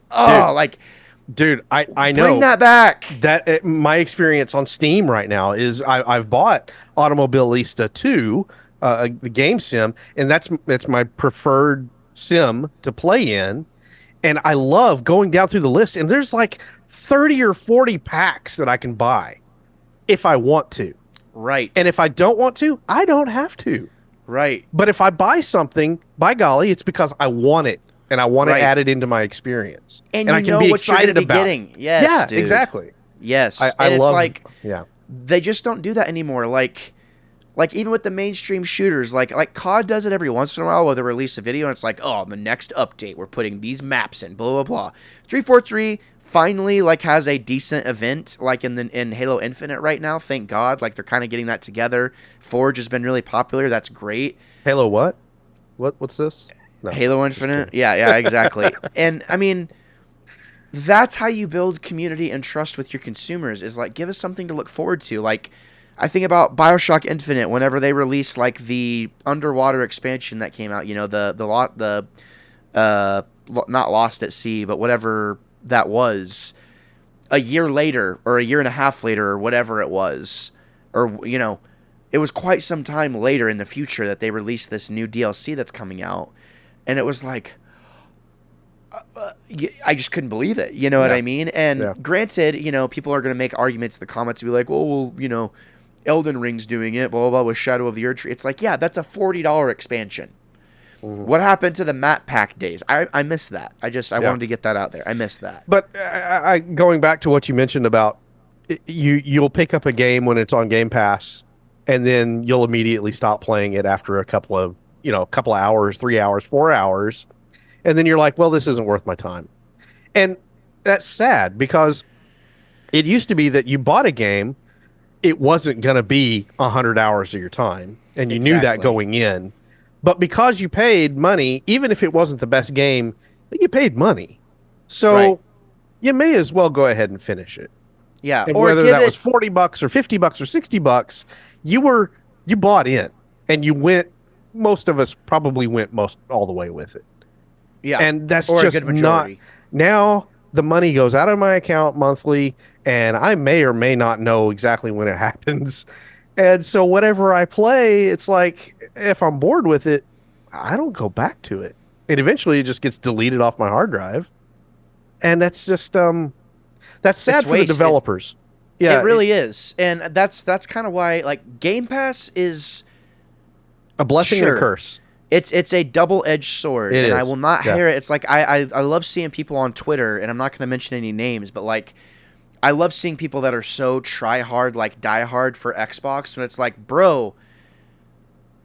dude, I know. Bring that back. My experience on Steam right now is I've bought Automobilista 2, the game sim, and that's my preferred sim to play in. And I love going down through the list, and there's like 30 or 40 packs that I can buy if I want to. Right. And if I don't want to, I don't have to. Right. But if I buy something, by golly, it's because I want it, and I want it added into my experience. And I can be excited about it. Yes, yeah, dude. exactly. Yes. I and love, it's like, they just don't do that anymore. Like even with the mainstream shooters, like COD does it every once in a while where they release a video and it's like, oh, the next update, we're putting these maps in, blah, blah, blah. 343 finally like has a decent event like in Halo Infinite right now. Thank God. Like, they're kind of getting that together. Forge has been really popular. That's great. Halo what? What's this? No, Halo Infinite. Yeah, exactly. And I mean, that's how you build community and trust with your consumers, is like, give us something to look forward to. Like, I think about BioShock Infinite whenever they released like the underwater expansion that came out, you know, not Lost at Sea, but whatever that was, a year later or a year and a half later or whatever it was, or, you know, it was quite some time later in the future that they released this new DLC that's coming out. And it was like, I just couldn't believe it. You know what I mean? And granted, you know, people are going to make arguments in the comments and be like, well, you know, Elden Ring's doing it, blah, blah, blah, with Shadow of the Erdtree. It's like, yeah, that's a $40 expansion. Mm-hmm. What happened to the map pack days? I miss that. I wanted to get that out there. I miss that. But going back to what you mentioned about you'll pick up a game when it's on Game Pass, and then you'll immediately stop playing it after a couple of hours, 3 hours, 4 hours. And then you're like, well, this isn't worth my time. And that's sad, because it used to be that you bought a game, it wasn't going to be 100 hours of your time. And you knew that going in. But because you paid money, even if it wasn't the best game, you paid money. So you may as well go ahead and finish it. Yeah. And whether that was $40 or $50 or $60, you bought in, and you went. Most of us probably went all the way with it. Yeah. And that's just not. Now the money goes out of my account monthly, and I may or may not know exactly when it happens. And so whatever I play, it's like, if I'm bored with it, I don't go back to it. And eventually it just gets deleted off my hard drive. And that's just, that's sad for the developers. Yeah, it really is. And that's kind of why, like, Game Pass is a blessing and sure. a curse. It's a double-edged sword, It and I is. will not Yeah. hear it. It's like I love seeing people on Twitter, and I'm not going to mention any names, but like I love seeing people that are so try hard, like die hard for Xbox, and it's like, bro,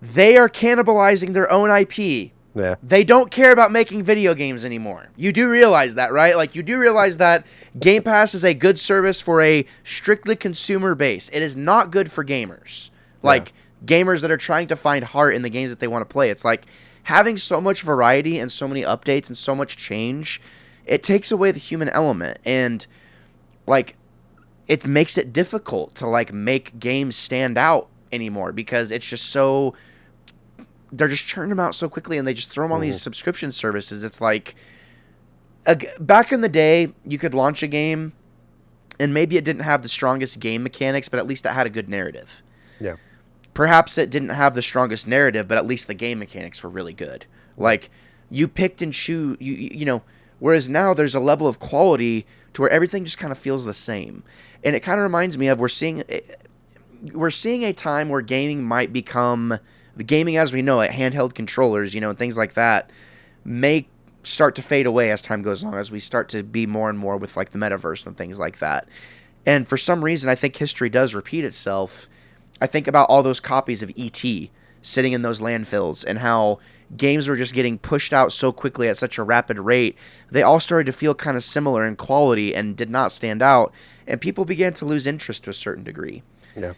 they are cannibalizing their own IP. Yeah. They don't care about making video games anymore. You do realize that, right? Like, you do realize that Game Pass is a good service for a strictly consumer base. It is not good for gamers. Like, gamers that are trying to find heart in the games that they want to play. It's like having so much variety and so many updates and so much change, it takes away the human element. And, like, it makes it difficult to, like, make games stand out anymore because it's just so... They're just churning them out so quickly, and they just throw them on these subscription services. It's like... back in the day, you could launch a game, and maybe it didn't have the strongest game mechanics, but at least it had a good narrative. Yeah. Perhaps it didn't have the strongest narrative, but at least the game mechanics were really good. Like, you picked and choose, you know, whereas now there's a level of quality to where everything just kind of feels the same. And it kind of reminds me of we're seeing a time where gaming might become, the gaming as we know it, handheld controllers, you know, and things like that, may start to fade away as time goes on, as we start to be more and more with, like, the metaverse and things like that. And for some reason, I think history does repeat itself. I think about all those copies of E.T. sitting in those landfills and how games were just getting pushed out so quickly at such a rapid rate. They all started to feel kind of similar in quality and did not stand out. And people began to lose interest to a certain degree. Yeah.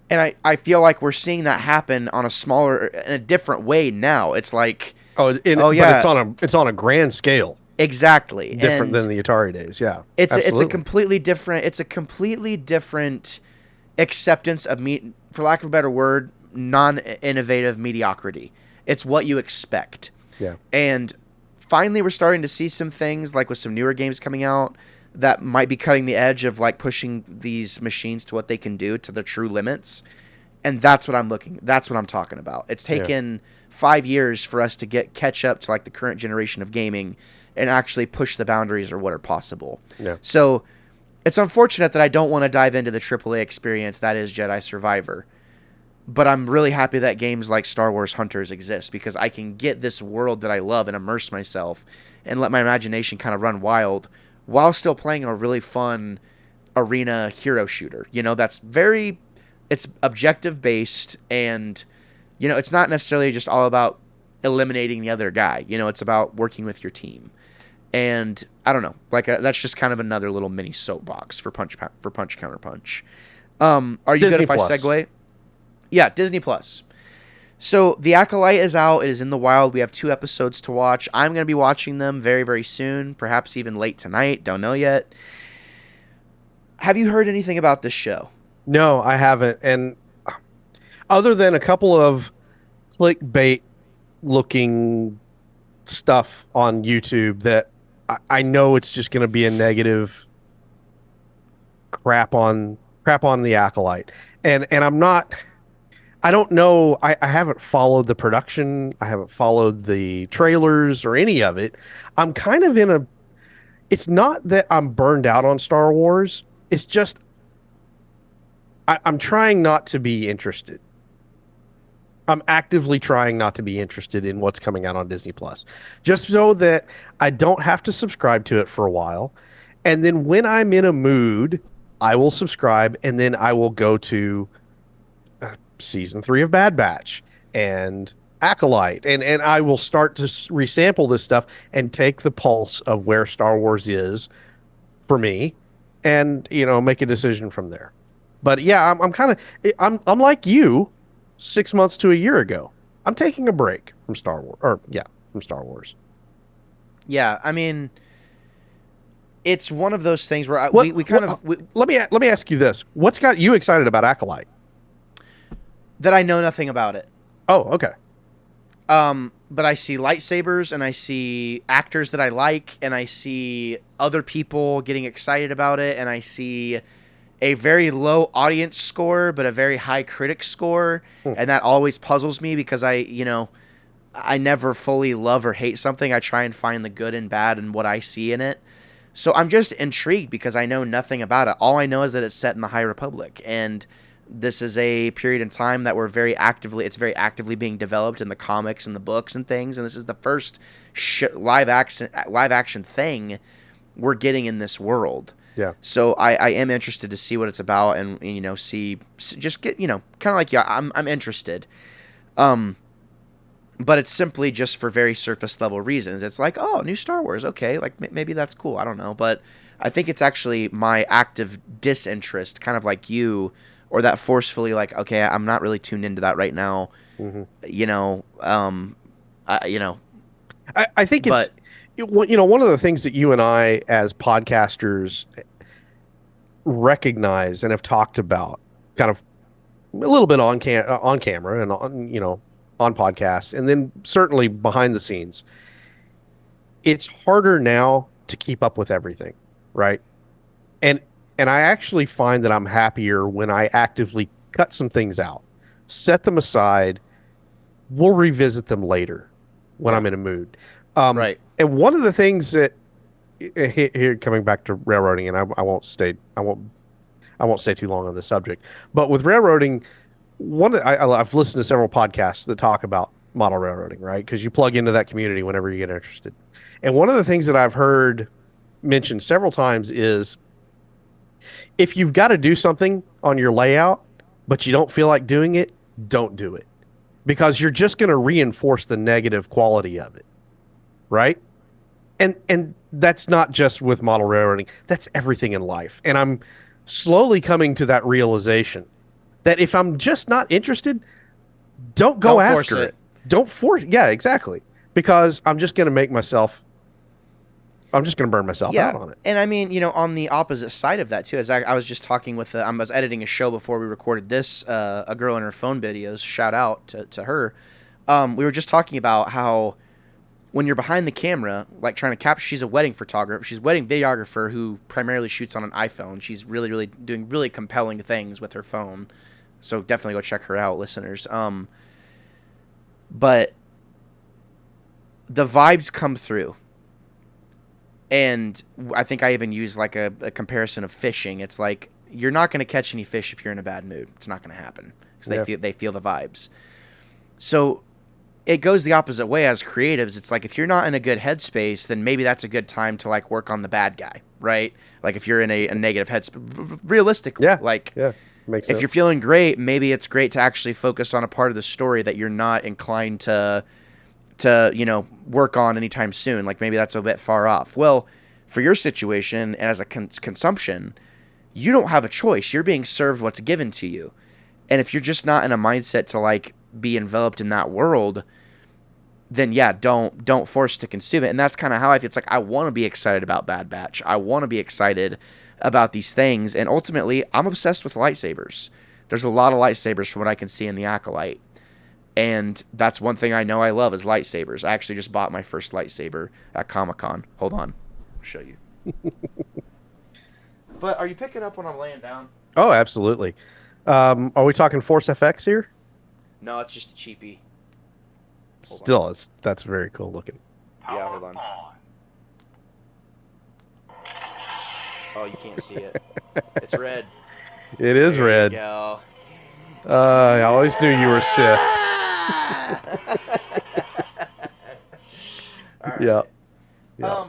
And I feel like we're seeing that happen on a smaller, in a different way now. It's like... But it's on a grand scale. Exactly. Different And than the Atari days. Yeah. it's a absolutely. completely different acceptance of for lack of a better word, non-innovative mediocrity. It's what you expect. Yeah. And finally we're starting to see some things, like with some newer games coming out, that might be cutting the edge of, like, pushing these machines to what they can do, to their true limits. And that's what I'm talking about. It's taken 5 years for us to catch up to, like, the current generation of gaming and actually push the boundaries of what are possible. Yeah. So it's unfortunate that I don't want to dive into the AAA experience that is Jedi Survivor. But I'm really happy that games like Star Wars Hunters exist, because I can get this world that I love and immerse myself and let my imagination kind of run wild while still playing a really fun arena hero shooter. You know, it's objective based, and, you know, it's not necessarily just all about eliminating the other guy. You know, it's about working with your team. And I don't know, like, that's just kind of another little mini soapbox for Punch Counterpunch. Are you Disney good if Plus. I segue? Yeah, Disney Plus. So The Acolyte is out. It is in the wild. We have 2 episodes to watch. I'm going to be watching them very, very soon, perhaps even late tonight. Don't know yet. Have you heard anything about this show? No, I haven't. And other than a couple of clickbait looking stuff on YouTube that I know it's just going to be a negative crap on the Acolyte. And I don't know. I haven't followed the production. I haven't followed the trailers or any of it. I'm kind of it's not that I'm burned out on Star Wars. It's just, I'm trying not to be interested. I'm actively trying not to be interested in what's coming out on Disney Plus, just so that I don't have to subscribe to it for a while. And then when I'm in a mood, I will subscribe, and then I will go to season 3 of Bad Batch and Acolyte, and I will start to resample this stuff and take the pulse of where Star Wars is for me, and, you know, make a decision from there. But yeah, I'm like you, 6 months to a year ago. I'm taking a break from Star Wars. Yeah, I mean, it's one of those things where let me ask you this: what's got you excited about Acolyte? That I know nothing about it. Oh, okay. But I see lightsabers, and I see actors that I like, and I see other people getting excited about it, and I see a very low audience score, but a very high critic score. And that always puzzles me, because I never fully love or hate something. I try and find the good and bad in what I see in it. So I'm just intrigued because I know nothing about it. All I know is that it's set in the High Republic, and this is a period in time that it's very actively being developed in the comics and the books and things. And this is the first live action thing we're getting in this world. Yeah. So I am interested to see what it's about, and just get kind of like I'm interested. But it's simply just for very surface level reasons. It's like, oh, new Star Wars, okay, like maybe that's cool. I don't know, but I think it's actually my active disinterest, kind of like you, or that forcefully like, okay, I'm not really tuned into that right now. Mm-hmm. I think one of the things that you and I as podcasters recognize and have talked about, kind of a little bit on camera and on podcasts, and then certainly behind the scenes, it's harder now to keep up with everything, right? And I actually find that I'm happier when I actively cut some things out, set them aside. We'll revisit them later when I'm in a mood. Right. And one of the things that here coming back to railroading, and I won't stay too long on this subject, but with railroading, I've listened to several podcasts that talk about model railroading, right? Because you plug into that community whenever you get interested. And one of the things that I've heard mentioned several times is, if you've got to do something on your layout, but you don't feel like doing it, don't do it, because you're just going to reinforce the negative quality of it, right? And that's not just with model railroading. That's everything in life. And I'm slowly coming to that realization that if I'm just not interested, don't go after it. Don't force. Yeah, exactly. Because I'm just going to burn myself out on it. And I mean, on the opposite side of that too, as I was just talking with, I was editing a show before we recorded this, a girl in her phone videos, shout out to her. We were just talking about how when you're behind the camera, like trying to capture, she's a wedding photographer. She's a wedding videographer who primarily shoots on an iPhone. She's really, really doing really compelling things with her phone. So definitely go check her out, listeners. But the vibes come through. And I think I even use like a comparison of fishing. It's like, you're not going to catch any fish if you're in a bad mood. It's not going to happen because they feel the vibes. So it goes the opposite way as creatives. It's like, if you're not in a good headspace, then maybe that's a good time to like work on the bad guy, right? Like if you're in a negative headspace, realistically, makes sense. If you're feeling great, maybe it's great to actually focus on a part of the story that you're not inclined to work on anytime soon. Like maybe that's a bit far off. Well, for your situation, as a consumption, you don't have a choice. You're being served what's given to you. And if you're just not in a mindset to like be enveloped in that world, then yeah, don't force to consume it. And that's kind of how I feel. It's like, I want to be excited about Bad Batch. I want to be excited about these things. And ultimately, I'm obsessed with lightsabers. There's a lot of lightsabers from what I can see in the Acolyte. And that's one thing I know I love is lightsabers. I actually just bought my first lightsaber at Comic-Con. Hold on. I'll show you. But are you picking up when I'm laying down? Oh, absolutely. Are we talking Force FX here? No, it's just a cheapie. Still, that's very cool looking. Yeah, hold on. Oh, you can't see it. It's red. It is red. You go. I always knew you were Sith. All right. Yeah.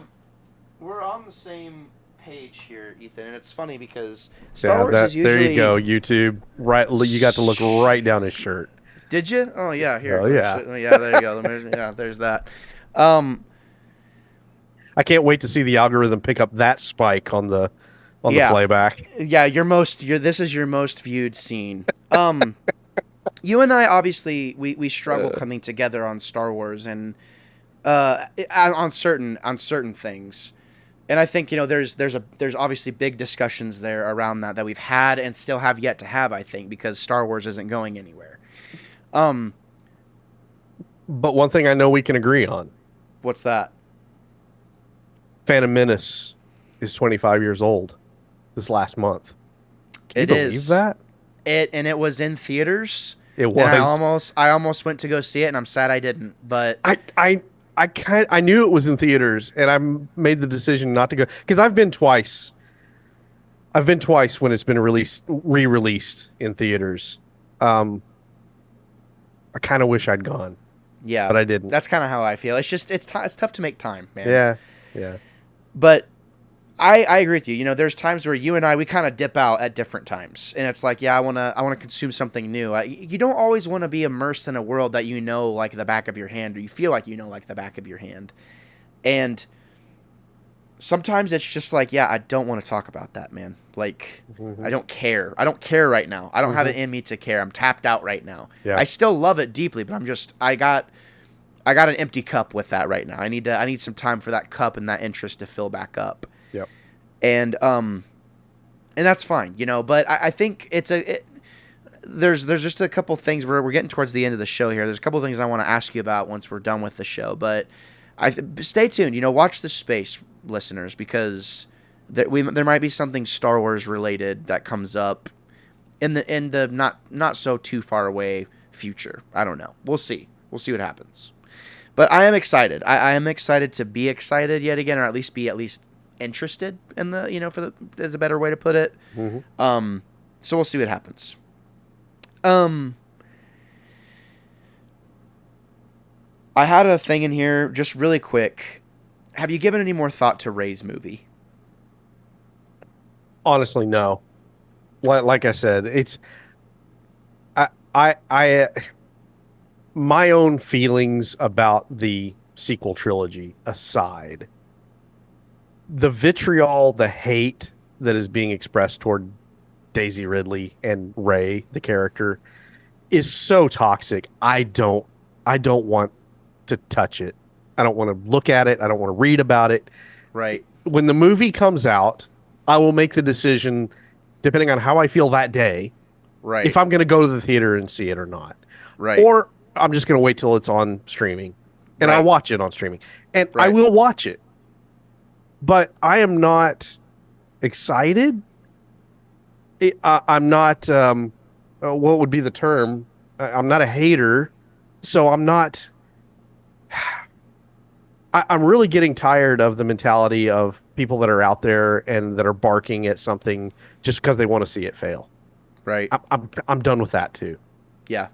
We're on the same page here, Ethan, and it's funny because Star Wars is usually... There you go, YouTube. Right, you got to look right down his shirt. Did you? Oh yeah, here. Oh yeah. Yeah, there you go. Yeah, there's that. I can't wait to see the algorithm pick up that spike on the playback. Yeah, this is your most viewed scene. You and I obviously we struggle coming together on Star Wars and on certain things. And I think there's obviously big discussions there around that we've had and still have yet to have, I think, because Star Wars isn't going anywhere. But one thing I know we can agree on. What's that? Phantom Menace is 25 years old this last month. Can you believe that? It was in theaters. It was. And I almost went to go see it, and I'm sad I didn't. But I knew it was in theaters, and I made the decision not to go because I've been twice. I've been twice when it's been re-released in theaters. I kind of wish I'd gone. Yeah, but I didn't. That's kind of how I feel. It's just it's tough to make time, man. Yeah. But I agree with you. You know, there's times where you and we kind of dip out at different times, and it's like, yeah, I wanna consume something new. You don't always want to be immersed in a world that you know like the back of your hand, or you feel like you know like the back of your hand, and sometimes it's just like, yeah, I don't want to talk about that, man. Like, I don't care. I don't care right now. I don't have it in me to care. I'm tapped out right now. Yeah. I still love it deeply, but I got an empty cup with that right now. I need some time for that cup and that interest to fill back up. Yep. And that's fine, you know, but I think there's just a couple things where we're getting towards the end of the show here. There's a couple things I want to ask you about once we're done with the show, but stay tuned, you know, watch the space, listeners, because there might be something Star Wars related that comes up in the not so too far away future. I don't know. We'll see what happens. But I am excited. I am excited to be excited yet again, or at least be interested in the, you know, is a better way to put it. So we'll see what happens. I had a thing in here just really quick. Have you given any more thought to Rey's movie? Honestly, no. Like I said, it's I my own feelings about the sequel trilogy aside, the vitriol, the hate that is being expressed toward Daisy Ridley and Rey, the character, is so toxic. I don't want to touch it. I don't want to look at it. I don't want to read about it. Right. When the movie comes out, I will make the decision depending on how I feel that day. Right. If I'm going to go to the theater and see it or not. Right. Or I'm just going to wait till it's on streaming and I'll watch it on streaming. And I will watch it. But I am not excited. I'm not, what would be the term? I'm not a hater. So I'm not, I'm really getting tired of the mentality of people that are out there and that are barking at something just because they want to see it fail. Right. I'm done with that too. Yeah.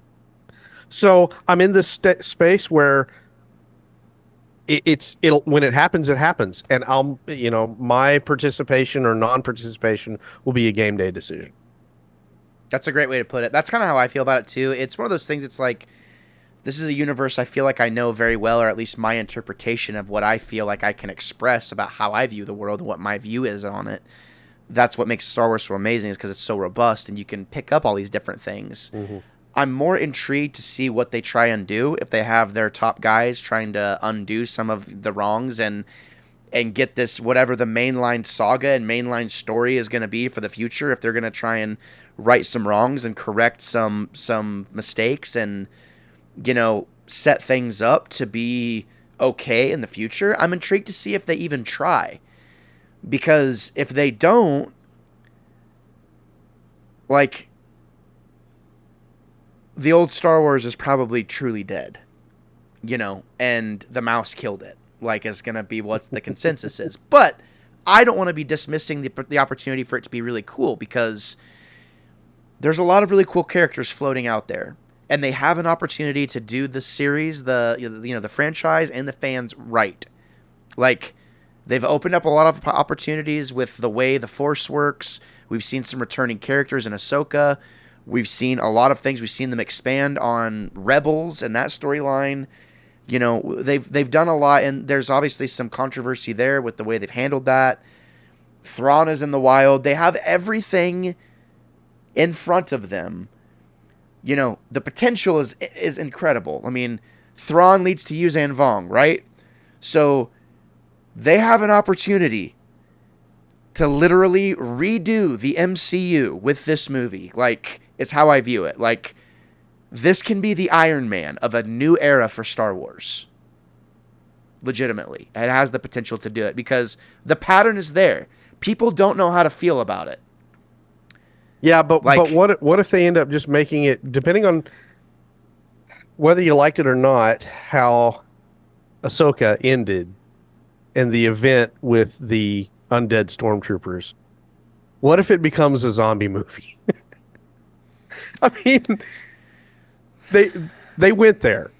So I'm in this space where it'll when it happens, and I'll, you know, my participation or non-participation will be a game day decision. That's a great way to put it. That's kind of how I feel about it too. It's one of those things. It's like, this is a universe I feel like I know very well, or at least my interpretation of what I feel like I can express about how I view the world and what my view is on it. That's what makes Star Wars so amazing, is because it's so robust and you can pick up all these different things. I'm more intrigued to see what they try and do if they have their top guys trying to undo some of the wrongs and get this, whatever the mainline saga and mainline story is going to be for the future, if they're going to try and right some wrongs and correct some mistakes and, you know, set things up to be okay in the future. I'm intrigued to see if they even try. Because if they don't, like, the old Star Wars is probably truly dead, you know, and the mouse killed it, like, is going to be what the consensus is. But I don't want to be dismissing the opportunity for it to be really cool, because there's a lot of really cool characters floating out there, and they have an opportunity to do the series, the franchise and the fans right. Like, they've opened up a lot of opportunities with the way the Force works. We've seen some returning characters in Ahsoka. We've seen a lot of things. We've seen them expand on Rebels and that storyline. You know, they've done a lot, and there's obviously some controversy there with the way they've handled that. Thrawn is in the wild. They have everything in front of them. You know, the potential is incredible. I mean, Thrawn leads to Yuuzhan Vong, right? So they have an opportunity to literally redo the MCU with this movie. Like, it's how I view it. Like, this can be the Iron Man of a new era for Star Wars. Legitimately. It has the potential to do it because the pattern is there. People don't know how to feel about it. Yeah, but what if they end up just making it, depending on whether you liked it or not, how Ahsoka ended and the event with the undead stormtroopers, what if it becomes a zombie movie? I mean, they they went there.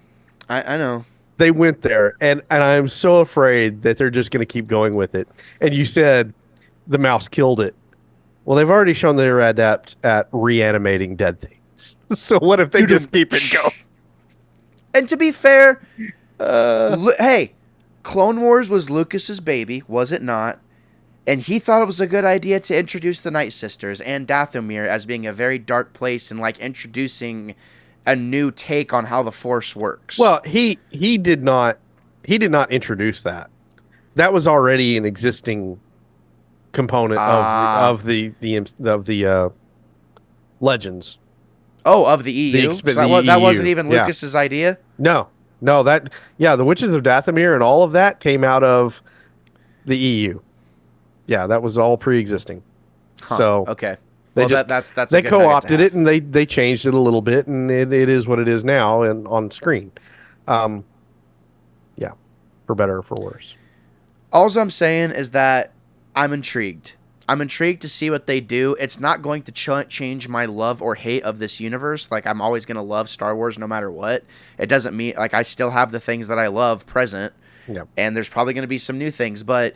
I know. They went there, and I'm so afraid that they're just going to keep going with it. And you said the mouse killed it. Well, they've already shown they're adept at reanimating dead things. So what if they just keep it going? And to be fair, hey, Clone Wars was Lucas's baby, was it not? And he thought it was a good idea to introduce the Night Sisters and Dathomir as being a very dark place and like introducing a new take on how the Force works. Well, he did not introduce that. That was already an existing component of the Legends. Oh, of the EU. That wasn't even Lucas's idea. No, the Witches of Dathomir and all of that came out of the EU. Yeah, that was all pre-existing. Huh. So okay, they that's they co-opted it and they changed it a little bit, and it is what it is now and on screen. Yeah, for better or for worse. All I'm saying is that I'm intrigued. I'm intrigued to see what they do. It's not going to change my love or hate of this universe. Like, I'm always going to love Star Wars no matter what. It doesn't mean, like, I still have the things that I love present. Yep. And there's probably going to be some new things. But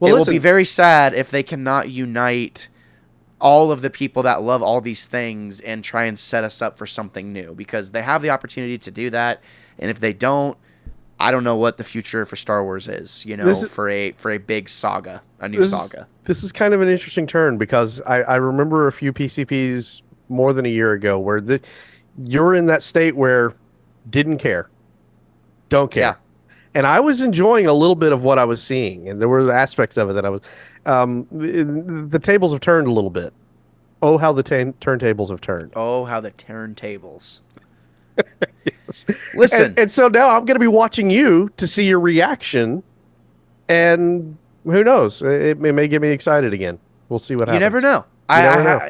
well, will be very sad if they cannot unite all of the people that love all these things and try and set us up for something new. Because they have the opportunity to do that. And if they don't, I don't know what the future for Star Wars is, for a big saga, a new saga. This is kind of an interesting turn because I remember a few PCPs more than a year ago where you're in that state where didn't care, don't care. Yeah. And I was enjoying a little bit of what I was seeing, and there were aspects of it that I was. The tables have turned a little bit. Oh, how the turntables have turned. Oh, how the turntables. Yes. Listen. And so now I'm going to be watching you to see your reaction, and who knows? It may get me excited again. We'll see what happens. You never know.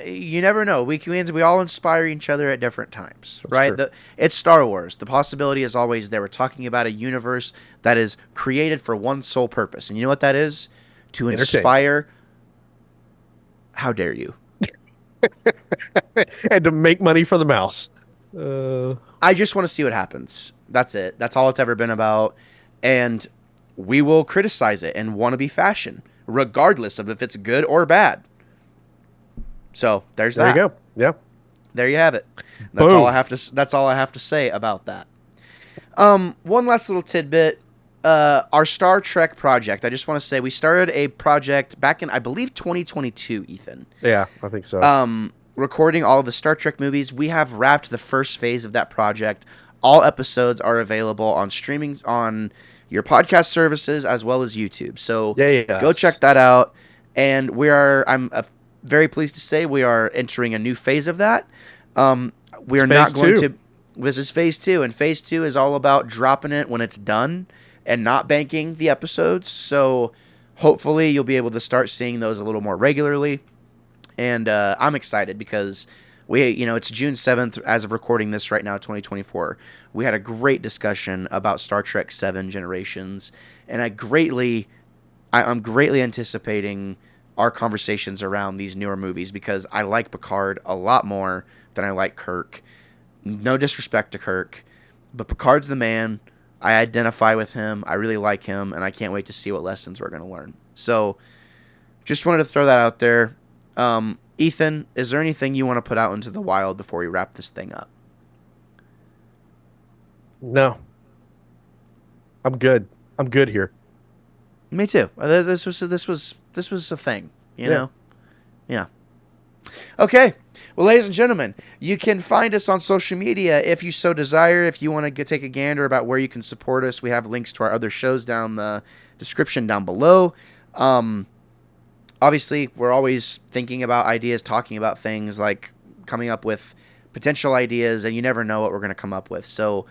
You never know. We all inspire each other at different times, right? It's Star Wars. The possibility is always there. We're talking about a universe that is created for one sole purpose. And you know what that is? To inspire. How dare you? And to make money for the mouse. I just want to see what happens. That's it. That's all it's ever been about. And we will criticize it in wannabe fashion, regardless of if it's good or bad. So there's that. There you go. Yeah. There you have it. That's all I have to. That's all I have to say about that. One last little tidbit. Our Star Trek project. I just want to say we started a project back in, I believe, 2022. Ethan. Yeah, I think so. Recording all of the Star Trek movies. We have wrapped the first phase of that project. All episodes are available on streaming on your podcast services as well as YouTube. So go check that out. And I'm very pleased to say we are entering a new phase of that. We are not going to. This is phase 2, and phase 2 is all about dropping it when it's done and not banking the episodes. So hopefully you'll be able to start seeing those a little more regularly. And I'm excited because it's June 7th as of recording this right now, 2024. We had a great discussion about Star Trek 7 Generations, and I'm greatly anticipating our conversations around these newer movies because I like Picard a lot more than I like Kirk. No disrespect to Kirk, but Picard's the man. I identify with him. I really like him, and I can't wait to see what lessons we're going to learn. So just wanted to throw that out there. Ethan, is there anything you want to put out into the wild before we wrap this thing up? No. I'm good. I'm good here. Me too. This was a thing, you know? Yeah. Okay. Well, ladies and gentlemen, you can find us on social media if you so desire. If you want to take a gander about where you can support us, we have links to our other shows down the description down below. Obviously, we're always thinking about ideas, talking about things, like coming up with potential ideas, and you never know what we're going to come up with. So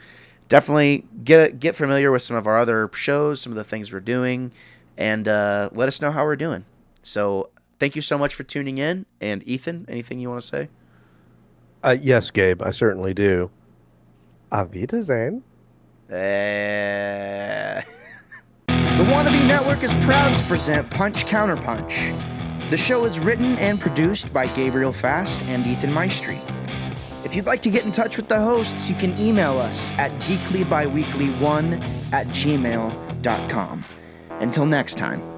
definitely get familiar with some of our other shows, some of the things we're doing, and let us know how we're doing. So thank you so much for tuning in. And Ethan, anything you want to say? Yes, Gabe, I certainly do. Auf Wiedersehen. The Wannabe Network is proud to present Punch Counterpunch. The show is written and produced by Gabriel Fast and Ethan Maestri. If you'd like to get in touch with the hosts, you can email us at geeklybiweekly1@gmail.com. Until next time.